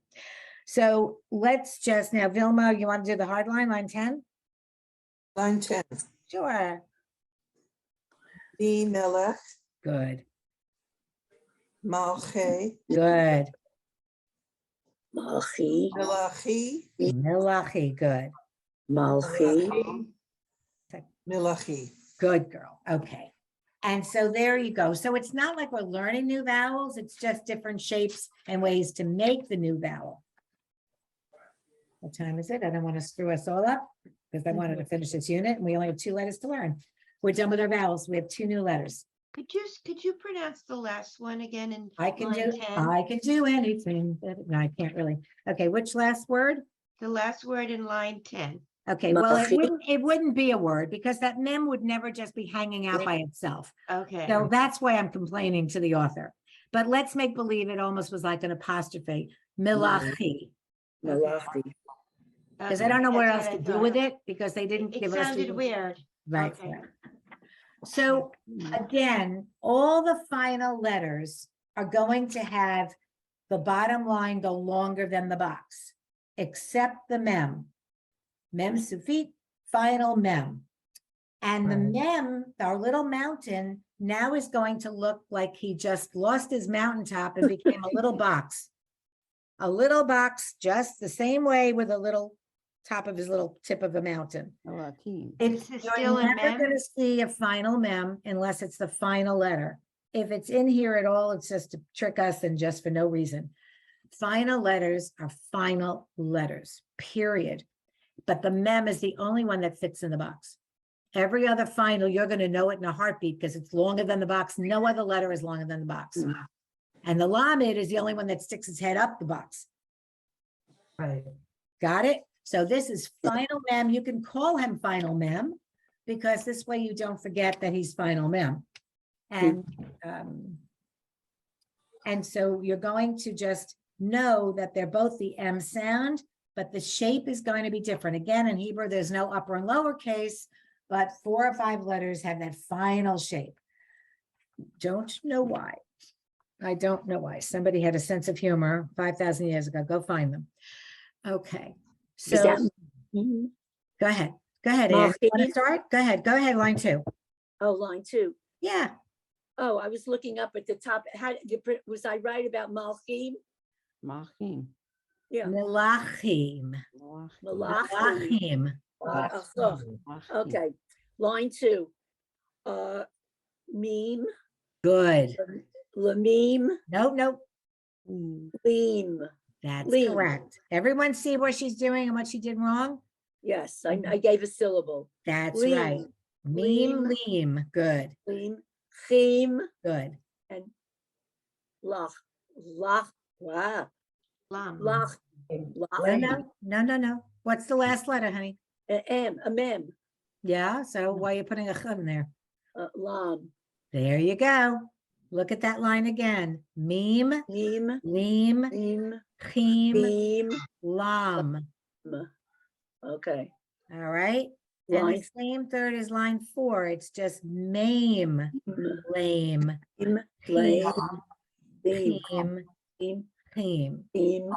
A: So let's just now, Vilma, you want to do the hard line 10?
H: Line 10.
A: Sure.
H: Me melech,
A: Good.
H: malche,
A: Good.
F: Malchi,
H: Milachi,
A: Milachi, good.
F: Malchi,
H: Milachi.
A: Good girl. Okay. And so there you go. So it's not like we're learning new vowels. It's just different shapes and ways to make the new vowel. What time is it? I don't want to screw us all up because I wanted to finish this unit and we only have 2 letters to learn. We're done with our vowels. We have 2 new letters.
E: Could you pronounce the last one again in
A: I can
E: line
A: do,
E: 10?
A: I can do anything. No, I can't really. Okay, which last word?
E: The last word in line 10.
A: Okay, well,
F: Malachi.
A: it wouldn't be a word because that mem would never just be hanging out by itself.
E: Okay.
A: So that's why I'm complaining to the author. But let's make believe it almost was like an apostrophe, Milachi.
F: Malachi.
A: Because
E: Okay,
A: I don't know what
E: that's
A: else
E: I
A: to do
E: thought.
A: with it because they didn't
E: It
A: give us.
E: sounded weird.
A: Right.
E: Okay.
A: right. So again, all the final letters are going to have the bottom line go longer than the box, except the mem. Mem suffix, final mem. And the mem, our little mountain, now is going to look like he just lost his mountaintop and became a little box. A little box, just the same way with a little top of his little tip of a mountain.
B: Malachi.
A: It's,
E: This is
A: you're
E: still a
A: never
E: mem?
A: gonna see a final mem unless it's the final letter. If it's in here at all, it's just to trick us and just for no reason. Final letters are final letters, period. But the mem is the only one that fits in the box. Every other final, you're gonna know it in a heartbeat because it's longer than the box. No other letter is longer than the box. And the lamed is the only one that sticks its head up the box.
C: Right.
A: Got it? So this is final mem. You can call him final mem because this way you don't forget that he's final mem. And so you're going to just know that they're both the M sound, but the shape is going to be different. Again, in Hebrew, there's no upper and lower case, but 4 or 5 letters have that final shape. Don't know why. I don't know why. Somebody had a sense of humor 5,000 years ago. Go find them. Okay.
F: Is
A: So
F: that? Mhm.
A: go ahead. Go ahead, Ann. You want to
F: Malchi?
A: start? Go ahead. Go ahead, line 2.
F: Oh, line 2.
A: Yeah.
F: Oh, I was looking up at the top. How did you, was I right about Malchim?
B: Malachim.
F: Yeah,
A: Melachim.
B: Malachim.
F: Malachim.
A: Melachim.
F: Okay, line 2. Meme,
A: Good.
F: Lamim,
A: Nope.
F: Leem.
A: That's
F: Leem.
A: correct. Everyone see what she's doing and what she did wrong?
F: Yes, I gave a syllable.
A: That's
F: Leem.
A: right. Meme,
F: Leem.
A: leem. Good.
F: Leem, Chim,
A: Good.
F: and Lach. Wow.
E: Lam.
F: Lach.
A: No. What's the last letter, honey?
F: A mem.
A: Yeah. So why are you putting a ch in there?
F: Lam.
A: There you go. Look at that line again. Meme,
F: Meme,
A: leem,
F: Leem,
A: chim,
F: Beam.
A: lam.
F: Okay.
A: All right. And
F: Line
A: the same third is line 4. It's just mame, lame,
F: Beam, Lame, Beam,
A: pim,
F: Beam,
A: pim.
F: Beam,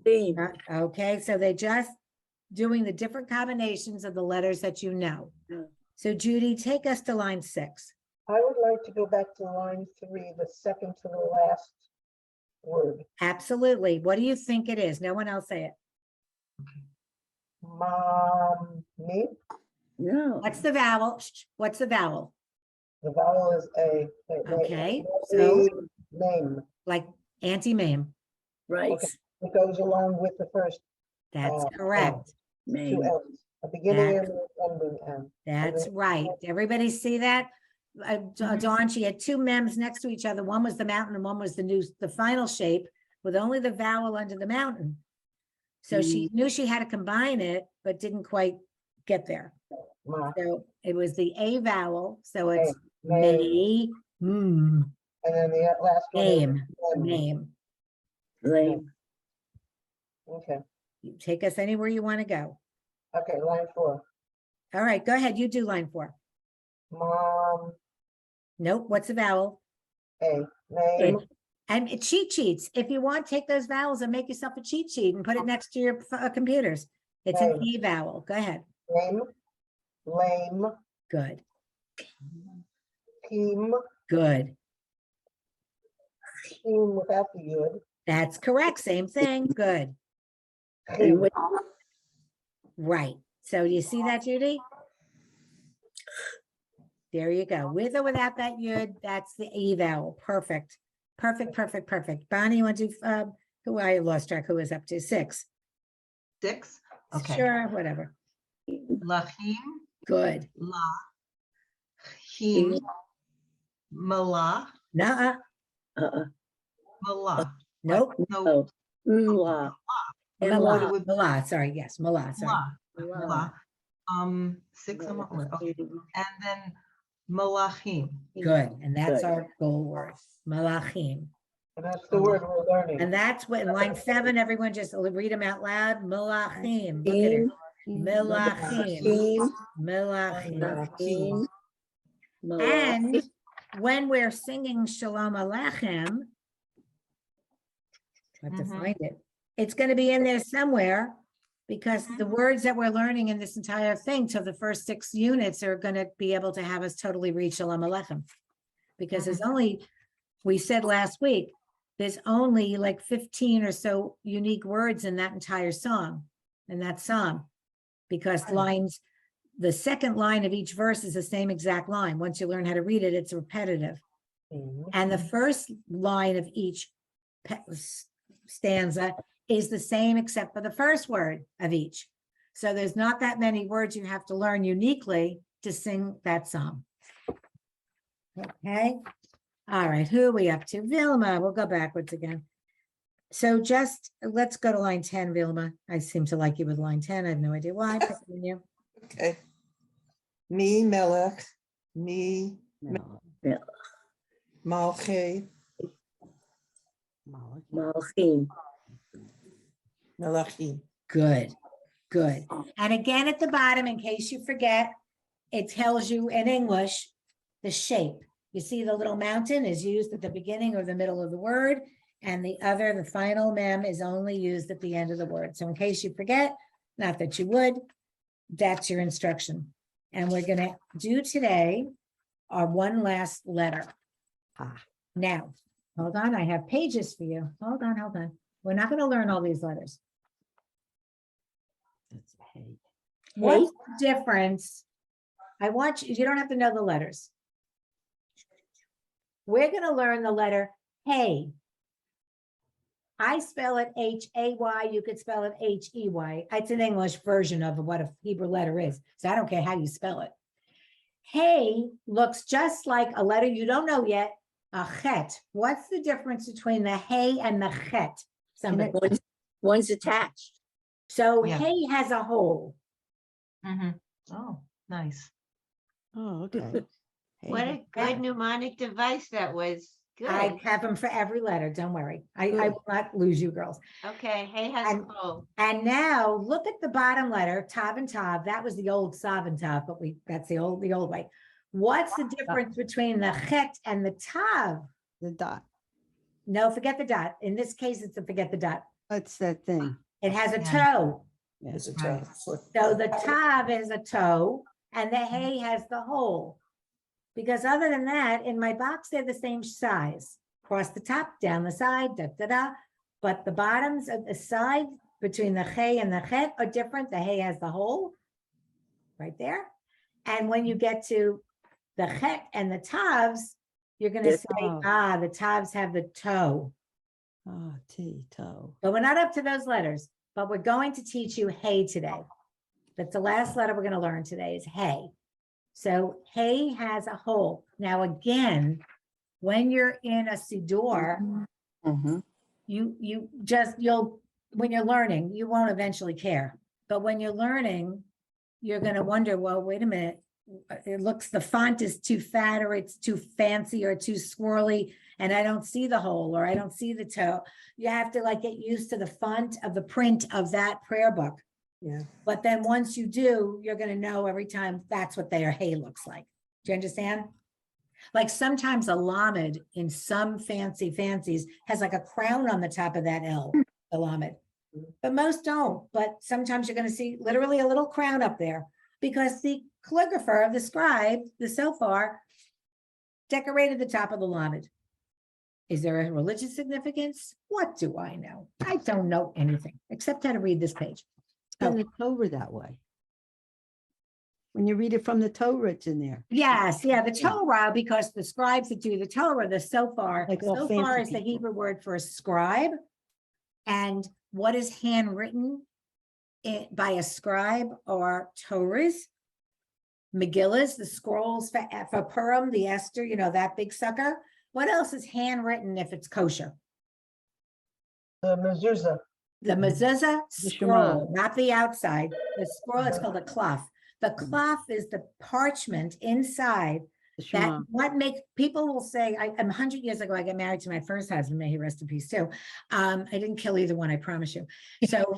F: Beam.
A: Okay, so they're just doing the different combinations of the letters that you know.
F: Yeah.
A: So Judy, take us to line 6.
D: I would like to go back to line 3, the second to the last word.
A: Absolutely. What do you think it is? No one else say it.
D: Me,
F: No.
A: What's the vowel? Shh, what's the vowel?
D: the vowel is a.
A: Okay, so
D: Name.
A: like anti-mame.
F: Right.
D: Okay. It goes along with the first
A: That's
D: Oh,
A: correct.
D: 2
F: Name.
D: M's, a beginning
A: That's-
D: and an ending M.
A: That's
D: then-
A: right. Everybody see that? Dawn, she had 2 mems next to each other. One was the mountain and one was the final shape with only the vowel under the mountain. So she knew she had to combine it, but didn't quite get there.
D: Ma,
A: So it was the A vowel. So it's
D: Name.
A: may,
D: And then the last one is
A: name,
D: M.
A: name.
F: Lame.
D: Okay,
A: You take us anywhere you want to go.
D: okay, line 4.
A: All right, go ahead. You do line 4.
D: Mom,
A: Nope. What's the vowel?
D: A, name,
A: And it cheat sheets. If you want, take those vowels and make yourself a cheat sheet and put it next to your computers. It's an
D: Name.
A: E vowel. Go ahead.
D: name, lame,
A: Good,
D: team,
A: good.
D: team without the yud,
A: That's correct. Same thing. Good.
F: And with-
A: Right. So do you see that, Judy? There you go. With or without that yud, that's the E vowel. Perfect. Perfect, perfect, perfect. Bonnie, you want to, who I lost track, who is up to 6?
C: 6. Okay.
A: Sure, whatever.
C: Lachim,
A: Good.
C: Lahim, Malah,
A: Nuh-uh.
F: uh-uh.
C: Malah.
A: Nope.
C: No,
F: Oh, Mla.
C: What it
F: Mla.
C: would-
A: Malah, sorry, yes, Malah, sorry.
C: Malah, Malah. 6 and one, okay. And then Malachim.
A: Good, and that's
F: Good.
A: our goal word, Malachim.
D: And that's the word we're learning.
A: And that's what, in line 7, everyone just read them out loud, Malachim. Look at it. Malachim, Malachim. And when we're singing Shalom Aleichem, I have to
C: Mhm.
A: find it. It's going to be in there somewhere because the words that we're learning in this entire thing to the first 6 units are going to be able to have us totally read Shalom Aleichem. Because there's only, we said last week, there's only like 15 or so unique words in that entire song, in that psalm. Because lines, the second line of each verse is the same exact line. Once you learn how to read it, it's repetitive. And the first line of each stanza is the same except for the first word of each. So there's not that many words you have to learn uniquely to sing that song. Okay. All right. Who are we up to? Vilma. We'll go backwards again. So just let's go to line 10, Vilma. I seem to like you with line 10. I have no idea why. Continue.
H: Okay. Me melech, me malche,
F: Malachim.
H: melachim.
A: Good. Good. And again, at the bottom, in case you forget, it tells you in English the shape. You see the little mountain is used at the beginning or the middle of the word, and the other, the final mem, is only used at the end of the word. So in case you forget, not that you would, that's your instruction. And we're going to do today our one last letter. Now, hold on, I have pages for you. Hold on, hold on. We're not going to learn all these letters. What's the difference? I want you, you don't have to know the letters. We're going to learn the letter hey. I spell it H-A-Y. You could spell it H-E-Y. It's an English version of what a Hebrew letter is. So I don't care how you spell it. Hey looks just like a letter you don't know yet, a chet. What's the difference between the hey and the chet? Somebody.
F: One's attached.
A: So
C: Yeah.
A: hey has a hole.
C: Oh, nice.
B: Oh, okay.
E: What a good mnemonic device that was.
A: I
E: Good.
A: have them for every letter. Don't worry. I
B: Good.
A: will not lose you girls.
E: Okay, hay has
A: And-
E: coal.
A: And now look at the bottom letter, Tav and Tav. That was the old Sav and Tav, but that's the old way. What's the difference between the chet and the Tav?
B: The dot.
A: No, forget the dot. In this case, it's a forget the dot.
B: What's that thing?
A: It has a
C: Yeah.
A: toe.
H: Is it
C: Right.
A: So the Tav is a toe and the hay has the hole. Because other than that, in my box, they're the same size. Across the top, down the side, da, da, da. But the bottoms of the side between the hay and the chet are different. The hay has the hole right there. And when you get to the chet and the tavs, you're going to
F: Yes.
A: say,
B: Oh.
A: the tavs have the toe.
B: Oh, T, toe.
A: But we're not up to those letters, but we're going to teach you hay today. That's the last letter we're going to learn today is hay. So hay has a hole. Now, again, when you're in a siddur,
G: Mhm.
A: when you're learning, you won't eventually care. But when you're learning, you're going to wonder, well, wait a minute. The font is too fat or it's too fancy or too swirly and I don't see the hole or I don't see the toe. You have to get used to the font of the print of that prayer book.
H: Yeah.
A: But then once you do, you're going to know every time that's what their hay looks like. Do you understand? Like sometimes a lamed in some fancies has like a crown on the top of that L, the lamed. But most don't. But sometimes you're going to see literally a little crown up there because the calligrapher, the scribe, the sofar, decorated the top of the lamed. Is there a religious significance? What do I know? I don't know anything except how to read this page.
B: In the Torah that way. When you read it from the Torah, it's in there.
A: Yes, yeah, the Torah, because the scribes that do the Torah, the shofar,
B: Like all
A: shofar
B: fancy
A: is the
B: people.
A: Hebrew word for a scribe. And what is handwritten by a scribe or Torahs, Megillas, the scrolls for Purim, the Esther, you know, that big sucker. What else is handwritten if it's kosher?
D: The mezuzah.
A: The mezuzah
B: The Shema.
A: scroll, not the outside. The scroll is called a cloth. The cloth is the parchment inside.
B: The
A: That
B: Shema.
A: what makes people will say, I'm 100 years ago, I got married to my first husband, may he rest in peace too. I didn't kill either one, I promise you. So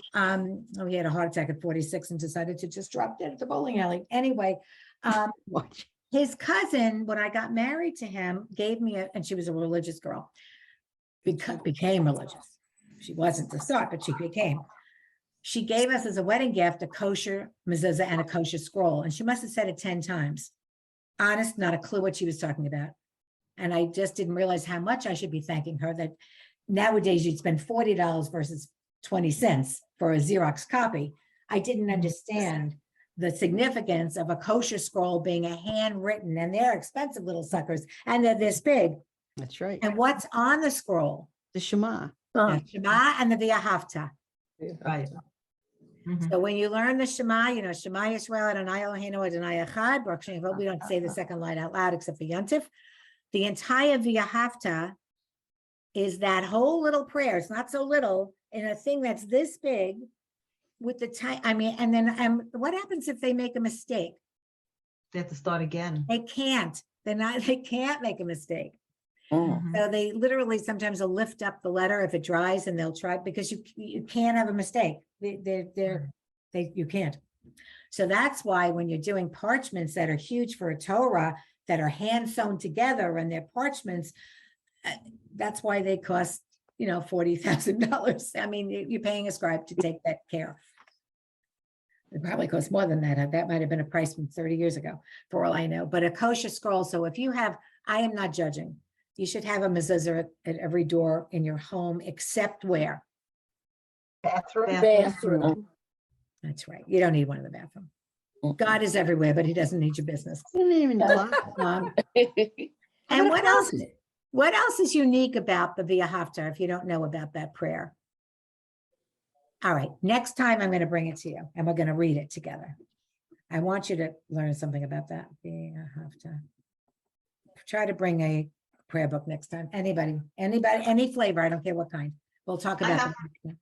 A: he had a heart attack at 46 and decided to just drop dead at the bowling alley. Anyway,
B: Watch.
A: his cousin, when I got married to him, gave me and she was a religious girl, became religious. She wasn't to start, but she became. She gave us as a wedding gift a kosher mezuzah and a kosher scroll, and she must have said it 10 times. Honest, not a clue what she was talking about. And I just didn't realize how much I should be thanking her, that nowadays you'd spend $40 versus 20 cents for a Xerox copy. I didn't understand the significance of a kosher scroll being a handwritten, and they're expensive little suckers, and they're this big.
B: That's right.
A: And what's on the scroll?
B: The Shema.
A: The Shema and the V'ahavta.
C: Right. Mhm.
A: So when you learn the Shema, you know, Shema Yisrael, Adonai Eloheinu, Adonai Echad, Baruch Shem Yisrael, we don't say the second line out loud except for Yontif. The entire V'ahavta is that whole little prayer. It's not so little, in a thing that's this big with the time. I mean, and then what happens if they make a mistake?
C: They have to start again.
A: They can't. They can't make a mistake.
C: Mhm.
A: So they literally sometimes will lift up the letter if it dries, and they'll try, because you can't have a mistake. You can't. So that's why when you're doing parchments that are huge for a Torah, that are hand sewn together and they're parchments, that's why they cost, you know, $40,000. I mean, you're paying a scribe to take that care. It probably costs more than that. That might have been a price from 30 years ago, for all I know. But a kosher scroll. So if you have, I am not judging. You should have a mezuzah at every door in your home, except where?
D: Bathroom.
F: Bathroom.
A: That's right. You don't need one in the bathroom. God is everywhere, but he doesn't need your business.
B: Didn't even block.
A: Um,
B: I
A: and
B: got a
A: what else?
B: closet.
A: What else is unique about the V'ahavta if you don't know about that prayer? All right, next time I'm going to bring it to you and we're going to read it together. I want you to learn something about that. V'ahavta. Try to bring a prayer book next time. Anybody, any flavor, I don't care what kind. We'll talk
C: I
A: about
C: have-
A: that.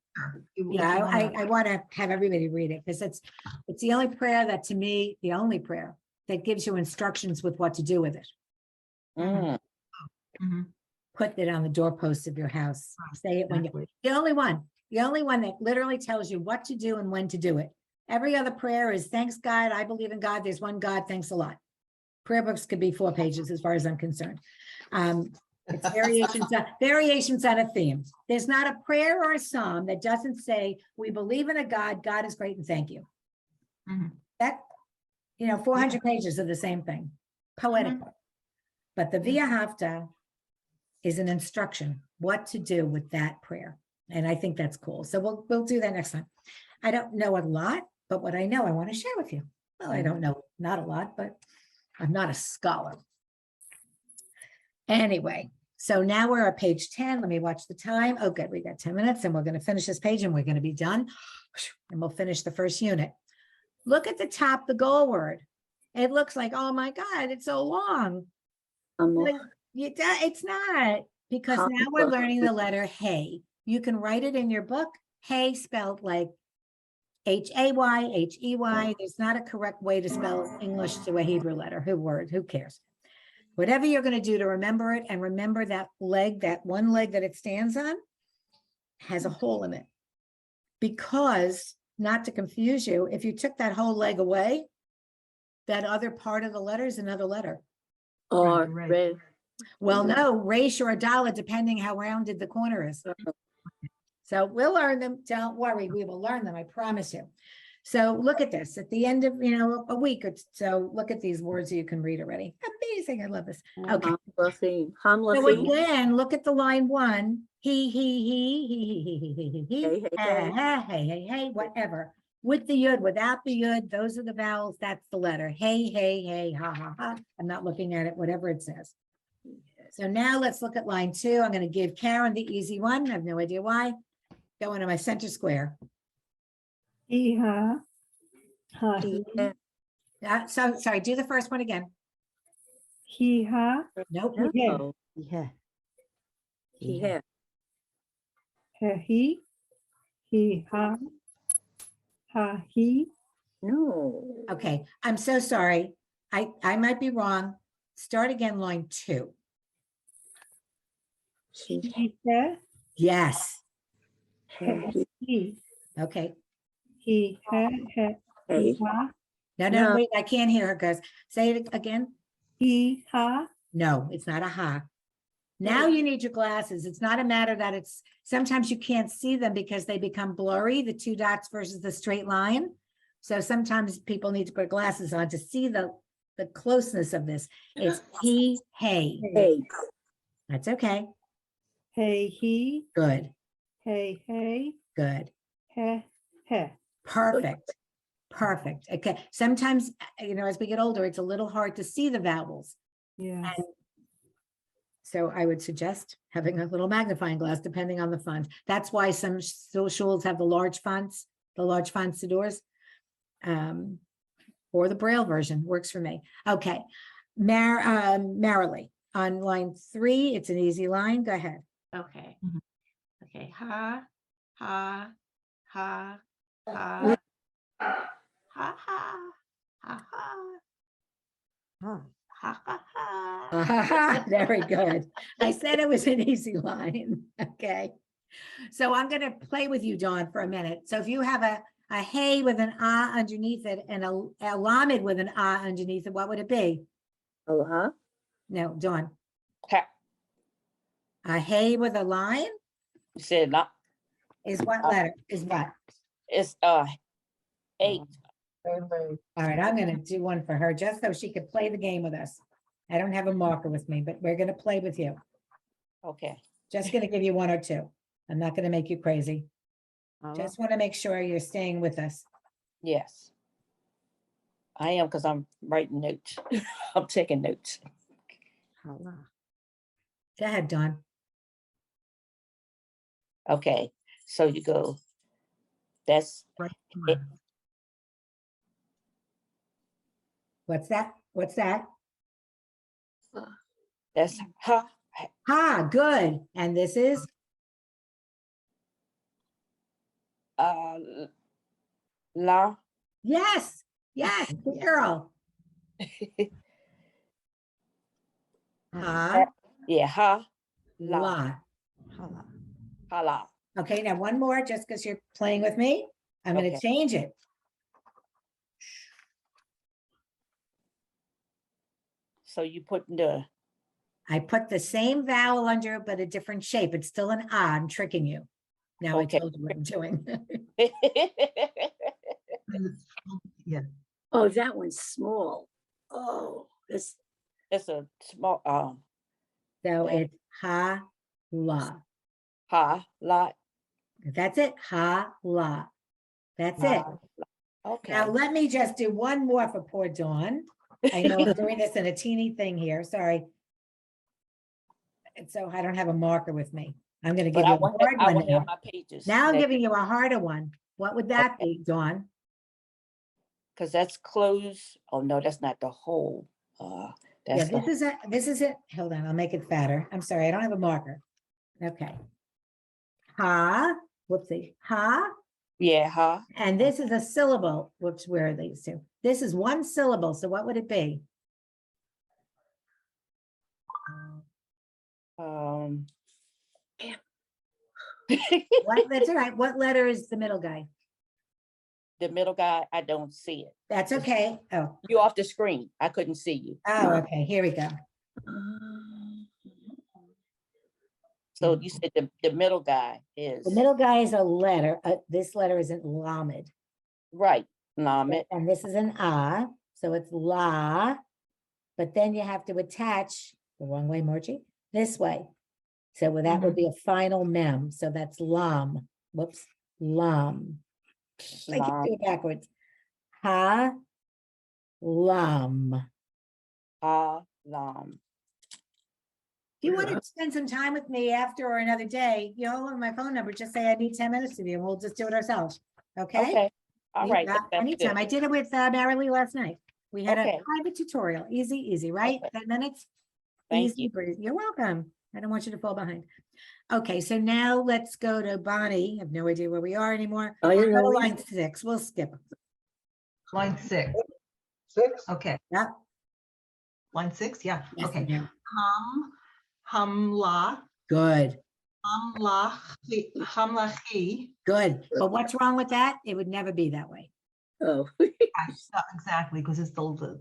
C: You-
A: Yeah,
C: you wanna-
A: I want to have everybody read it because it's the only prayer that, to me, the only prayer that gives you instructions with what to do with it.
G: Mm.
C: Mhm.
A: Put it on the doorpost of your house. Say it when you,
C: Exactly.
A: the only one that literally tells you what to do and when to do it. Every other prayer is thanks God, I believe in God, there's one God, thanks a lot. Prayer books could be 4 pages as far as I'm concerned. It's variations on a theme. There's not a prayer or a psalm that doesn't say, we believe in a God, God is great and thank you.
C: Mhm.
A: That, 400 pages of the same thing, poetically. But the V'ahavta is an instruction, what to do with that prayer. And I think that's cool. So we'll do that next time. I don't know a lot, but what I know, I want to share with you. Well, I don't know, not a lot, but I'm not a scholar. Anyway, so now we're at page 10. Let me watch the time. Oh, good. We got 10 minutes and we're going to finish this page and we're going to be done. And we'll finish the first unit. Look at the top, the goal word. It looks like, oh my God, it's so long. But it's not, because now we're learning the letter hey. You can write it in your book. Hey spelled like H-A-Y, H-E-Y. There's not a correct way to spell English to a Hebrew letter. Who cares? Whatever you're going to do to remember it, and remember that leg, that one leg that it stands on has a hole in it. Because, not to confuse you, if you took that whole leg away, that other part of the letter is another letter.
F: Or
C: Right.
F: red.
A: Well, no, resh or a dollar, depending how rounded the corner is. So we'll learn them. Don't worry, we will learn them, I promise you. So look at this, at the end of, a week or so, look at these words you can read already. Amazing, I love this. Okay. So
F: Hamlathine.
A: again, look at the line one, he,
F: Hey, hey, hey.
A: hey, whatever. With the yud, without the yud, those are the vowels, that's the letter. Hey, hey, ha, ha, ha. I'm not looking at it, whatever it says. So now let's look at line two. I'm gonna give Karen the easy one. I have no idea why. Go into my center square.
I: He, ha, ha,
F: He,
A: So, sorry, do the first one again.
I: he, ha,
A: Nope.
F: no,
B: Yeah.
F: he
B: Yeah.
F: had,
I: he, ha, he,
F: no.
A: Okay, I'm so sorry. I might be wrong. Start again, line two.
F: She,
I: he,
A: Yes.
I: he,
A: Okay.
I: he,
F: hey,
I: he, ha,
A: No,
F: No.
A: wait, I can't hear her, guys. Say it again.
I: he, ha,
A: No, it's not a ha. Now you need your glasses. It's not a matter that sometimes you can't see them because they become blurry, the two dots versus the straight line. So sometimes people need to put glasses on to see the closeness of this. It's he, hey.
F: hey,
A: That's okay.
I: he,
A: Good,
I: good,
A: good.
I: he.
A: Perfect. Perfect. Okay. Sometimes, as we get older, it's a little hard to see the vowels.
I: Yes.
A: So I would suggest having a little magnifying glass, depending on the font. That's why some schools have the large fonts sidors. Or the Braille version works for me. Okay. Marilee, on line 3, it's an easy line. Go ahead.
E: Okay.
H: Mhm.
E: Okay, ha, ha, ha,
B: Mm.
E: ha, ha, ha, ha,
B: Huh.
E: ha, ha, ha.
A: Very good. I said it was an easy line. Okay. So I'm going to play with you, Dawn, for a minute. So if you have a hey with an ah underneath it and a lamed with an ah underneath it, what would it be?
F: uh-huh,
A: No, Dawn.
G: Ha-
A: A hey with a line
G: You said not,
A: is what letter? Is what?
G: it's 8.
D: Same thing.
A: All right, I'm gonna do one for her just so she could play the game with us. I don't have a marker with me, but we're gonna play with you.
G: Okay.
A: Just gonna give you one or two. I'm not gonna make you crazy. Just want to make sure you're staying with us.
G: Yes. I am, because I'm writing notes. I'm taking notes.
B: Hala.
A: Go ahead, Dawn.
G: Okay. So you go, that's it.
A: What's that? What's that?
G: That's ha.
A: Ha, good. And this is?
G: La.
A: Yes, yes, good girl. Ha,
G: Yeah, ha. La.
A: la.
B: Hala.
G: Hala.
A: Okay, now one more, just because you're playing with me. I'm gonna
G: Okay.
A: change it.
G: So you put the
A: I put the same vowel under, but a different shape. It's still an ah. I'm tricking you. Now
G: Okay.
A: I told you what I'm doing.
C: Yeah.
F: Oh, that one's small. Oh, this,
G: It's a small
A: So
G: Okay.
A: it's ha, la.
G: ha la.
A: That's it. Ha, la. That's it.
G: Ha, Okay.
A: Now, let me just do one more for poor Dawn. I know I'm doing this in a teeny thing here, sorry. And so I don't have a marker with me. I'm gonna give
G: But
A: you
G: I
A: a
G: will
A: hard
G: have, I
A: one
G: will have
A: now.
G: my pages.
A: Now I'm giving you a harder one. What would that
G: Okay.
A: be, Dawn?
G: Because that's close. Oh no, that's not the whole.
A: Yeah,
G: That's the
A: this is it. Hold on, I'll make it fatter. I'm sorry, I don't have a marker. Okay. Ha, whoopsie, ha,
G: yeah, ha.
A: and this is a syllable. Whoops, where are these two? This is one syllable, so what would it be? What, that's all right. What letter is the middle guy?
G: The middle guy, I don't see it.
A: That's okay. Oh,
G: You off the screen. I couldn't see you.
A: okay, here we go.
G: So you said the middle guy is
A: The middle guy is a letter. This letter isn't lamed.
G: right. Lamet.
A: And this is an ah, so it's la, but then you have to attach the wrong way, Margie, this way. So that would be a final mem. So that's lam. Whoops, lam. I keep
G: Lam.
A: doing it backwards. Ha, lam.
G: Ha. Lam.
A: If you want to spend some time with me after or another day, you know, on my phone number, just say I need 10 minutes with you and we'll just do it ourselves. Okay?
G: Okay. All
A: You
G: right.
A: got
G: that's
A: Anytime.
G: good.
A: I did it with Marilee last night. We had a
G: Okay.
A: private tutorial. Easy, right?
G: Okay.
A: 10 minutes.
G: Thank
A: Easy
G: you.
A: breezy. You're welcome. I don't want you to fall behind. Okay, so now let's go to Bonnie. I have no idea where we are anymore.
F: I don't
A: Go to
F: know.
A: line 6. We'll skip.
C: Line 6.
D: 6?
C: Okay.
A: Yep.
C: Line 6. Yeah.
A: Yes,
C: Okay.
A: ma'am.
C: Hamla.
A: Good.
C: Hamlachi.
A: Good. But what's wrong with that? It would never be that way.
F: Oh.
C: Exactly, because it's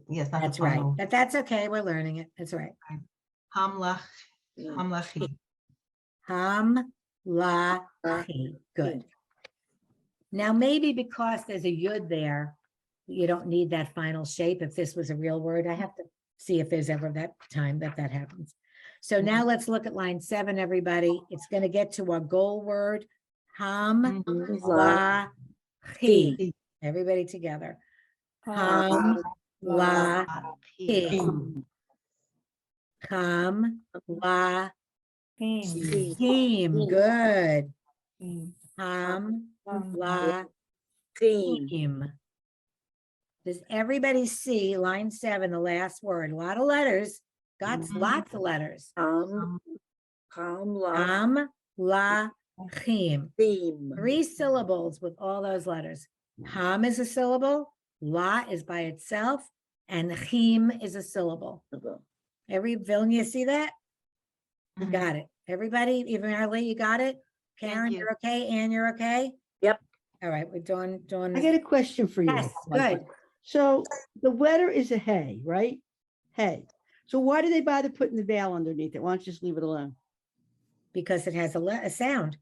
C: yes, not
A: That's
C: the
A: right.
C: final.
A: But that's okay. We're learning it. That's right.
C: Hamlachi.
A: Hamlachi. Good. Now, maybe because there's a yud there, you don't need that final shape. If this was a real word, I have to see if there's ever that time that happens. So now let's look at line 7, everybody. It's going to get to our goal word, hamlachi. Everybody together. Hamlachi. Hamlachi. Team. Good. Hamlachi. Team. Does everybody see line 7, the last word? A lot of letters. Got lots of letters. Hamlachim. 3 syllables with all those letters. Ham is a syllable. La is by itself. And chim is a syllable. Vilna, you see that? You got it. Everybody, even Arlie, you got it? Karen,
E: you.
A: you're okay? Ann, you're okay?
F: Yep.
A: All right, we're doing.
B: I got a question for you.
A: Yes, good.
B: So the letter is a hey, right? Hey. So why do they bother putting the vowel underneath it? Why don't you just leave it alone?
A: Because it has a sound.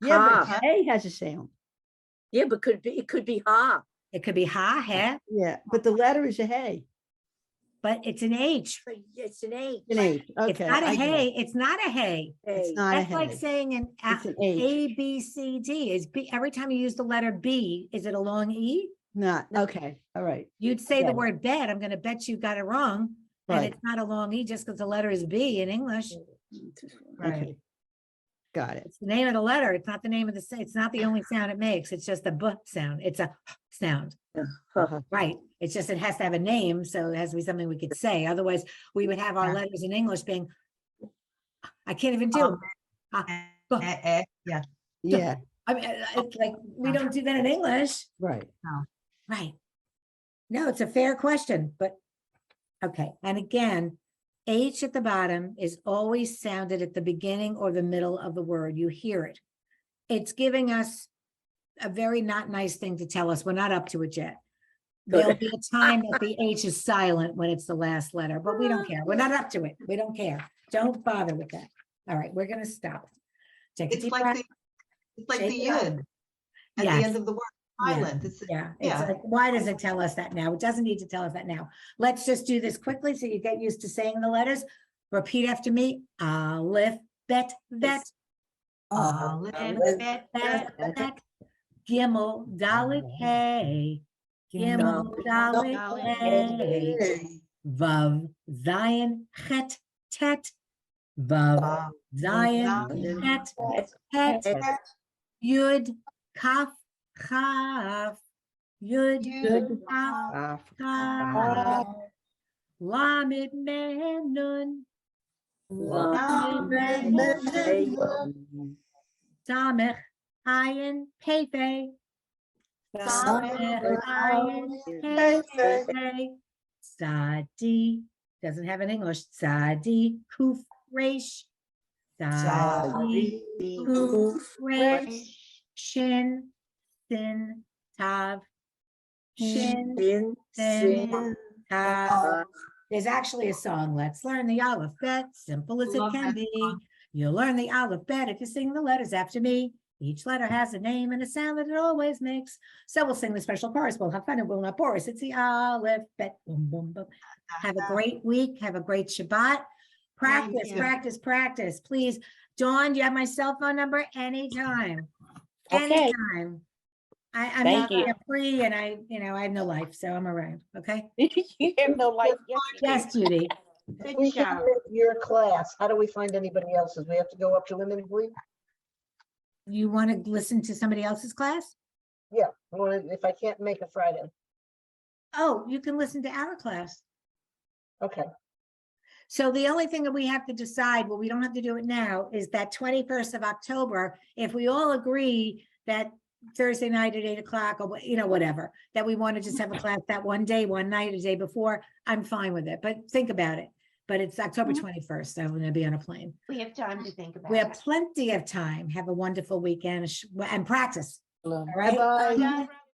B: Yeah, but
F: Ha.
B: hey has a sound.
F: Yeah, but it could be ha.
A: It could be ha, ha,
B: Yeah, but the letter is a hey.
A: but it's an H.
F: It's an H.
B: An H. Okay.
A: It's not a
B: I get it.
A: hey. It's not a hey.
B: It's
F: Hey.
B: not a
A: That's like
B: hey.
A: saying
B: It's an H.
A: A, B, C, D. Is B every time you use the letter B, is it a long E?
B: Not, okay, all right.
A: You'd say the
B: Got it.
A: word bed. I'm going to bet you got it wrong. And
B: Right.
A: it's not a long E just because the letter is B in English.
B: Okay. Got it.
A: It's the name of the letter. It's not the name of it's not the only sound it makes. It's just a B sound. It's a sound. Right. It's just, it has to have a name. So it has to be something we could say. Otherwise, we would have our
C: Yeah.
A: letters in English being, I can't even do it.
C: Yeah.
B: Yeah,
A: I mean, it's like, we don't do that in English.
B: right.
A: Right. No, it's a fair question, but, okay. And again, H at the bottom is always sounded at the beginning or the middle of the word. You hear it. It's giving us a very not nice thing to tell us. We're not up to it yet. There'll be a time that the H is silent when it's the last letter, but we don't care. We're not up to it. We don't care. Don't bother with that. All right, we're gonna stop. Take a
C: It's
A: deep
C: like
A: breath.
C: the
A: Shake it off.
C: yud at the
A: Yes.
C: end of the word,
A: Yeah.
C: silent. It's,
A: Yeah, it's
C: Yeah.
A: like, why does it tell us that now? It doesn't need to tell us that now. Let's just do this quickly so you get used to saying the letters. Repeat after me. Aleph, bet, vet.
C: Aleph,
A: Bet, bet. Gimel, dalet, hey. Gimel, dalet, hey. Vav, Zion, chet, tet. Vav, Zion, chet, tet. Yud, kaf, chaf. Yud, kaf, chaf. Lamed, mem, nun. Samech, ayin, pepe. Samech, ayin, pepe. Sadi, doesn't have an English. Sadi, kuf, resh. Sadi, kuf, resh. Shin, sin, tav. Shin, sin, tav. There's actually a song, Let's Learn the Alphabet, simple as it
C: Love
A: can
C: that
A: be.
C: song.
A: You'll learn the alphabet if you sing the letters after me. Each letter has a name and a sound that it always makes. So we'll sing the special chorus. We'll have fun and we'll not bore us. It's the alphabet. Boom, boom, boom. Have a great week. Have a great Shabbat. Practice,
E: you.
A: practice, practice. Please. Dawn, do you have my cell phone number? Anytime.
G: Okay.
A: Anytime. I'm
G: Thank
A: not
G: you.
A: free and I have no life, so I'm around. Okay.
G: You have no life. Yes, you do.
A: Yes, Judy.
D: If
E: Good
D: we can
E: job.
D: make your class, how do we find anybody else's? We have to go up to Women's Week?
A: You want to listen to somebody else's class?
D: Yeah, if I can't make a Friday.
A: Oh, you can listen to our class.
D: Okay,
A: So the only thing that we have to decide, well, we don't have to do it now, is that 21st of October, if we all agree that Thursday night at 8 o'clock or, whatever, that we want to just have a class that one day, one night, a day before, I'm fine with it, but think about it. But it's October 21st, so I'm going to be on a plane.
E: We have time to think about
A: We have
E: it.
A: plenty of time. Have a wonderful weekend and practice. All right?
D: bye-bye.
E: Bye.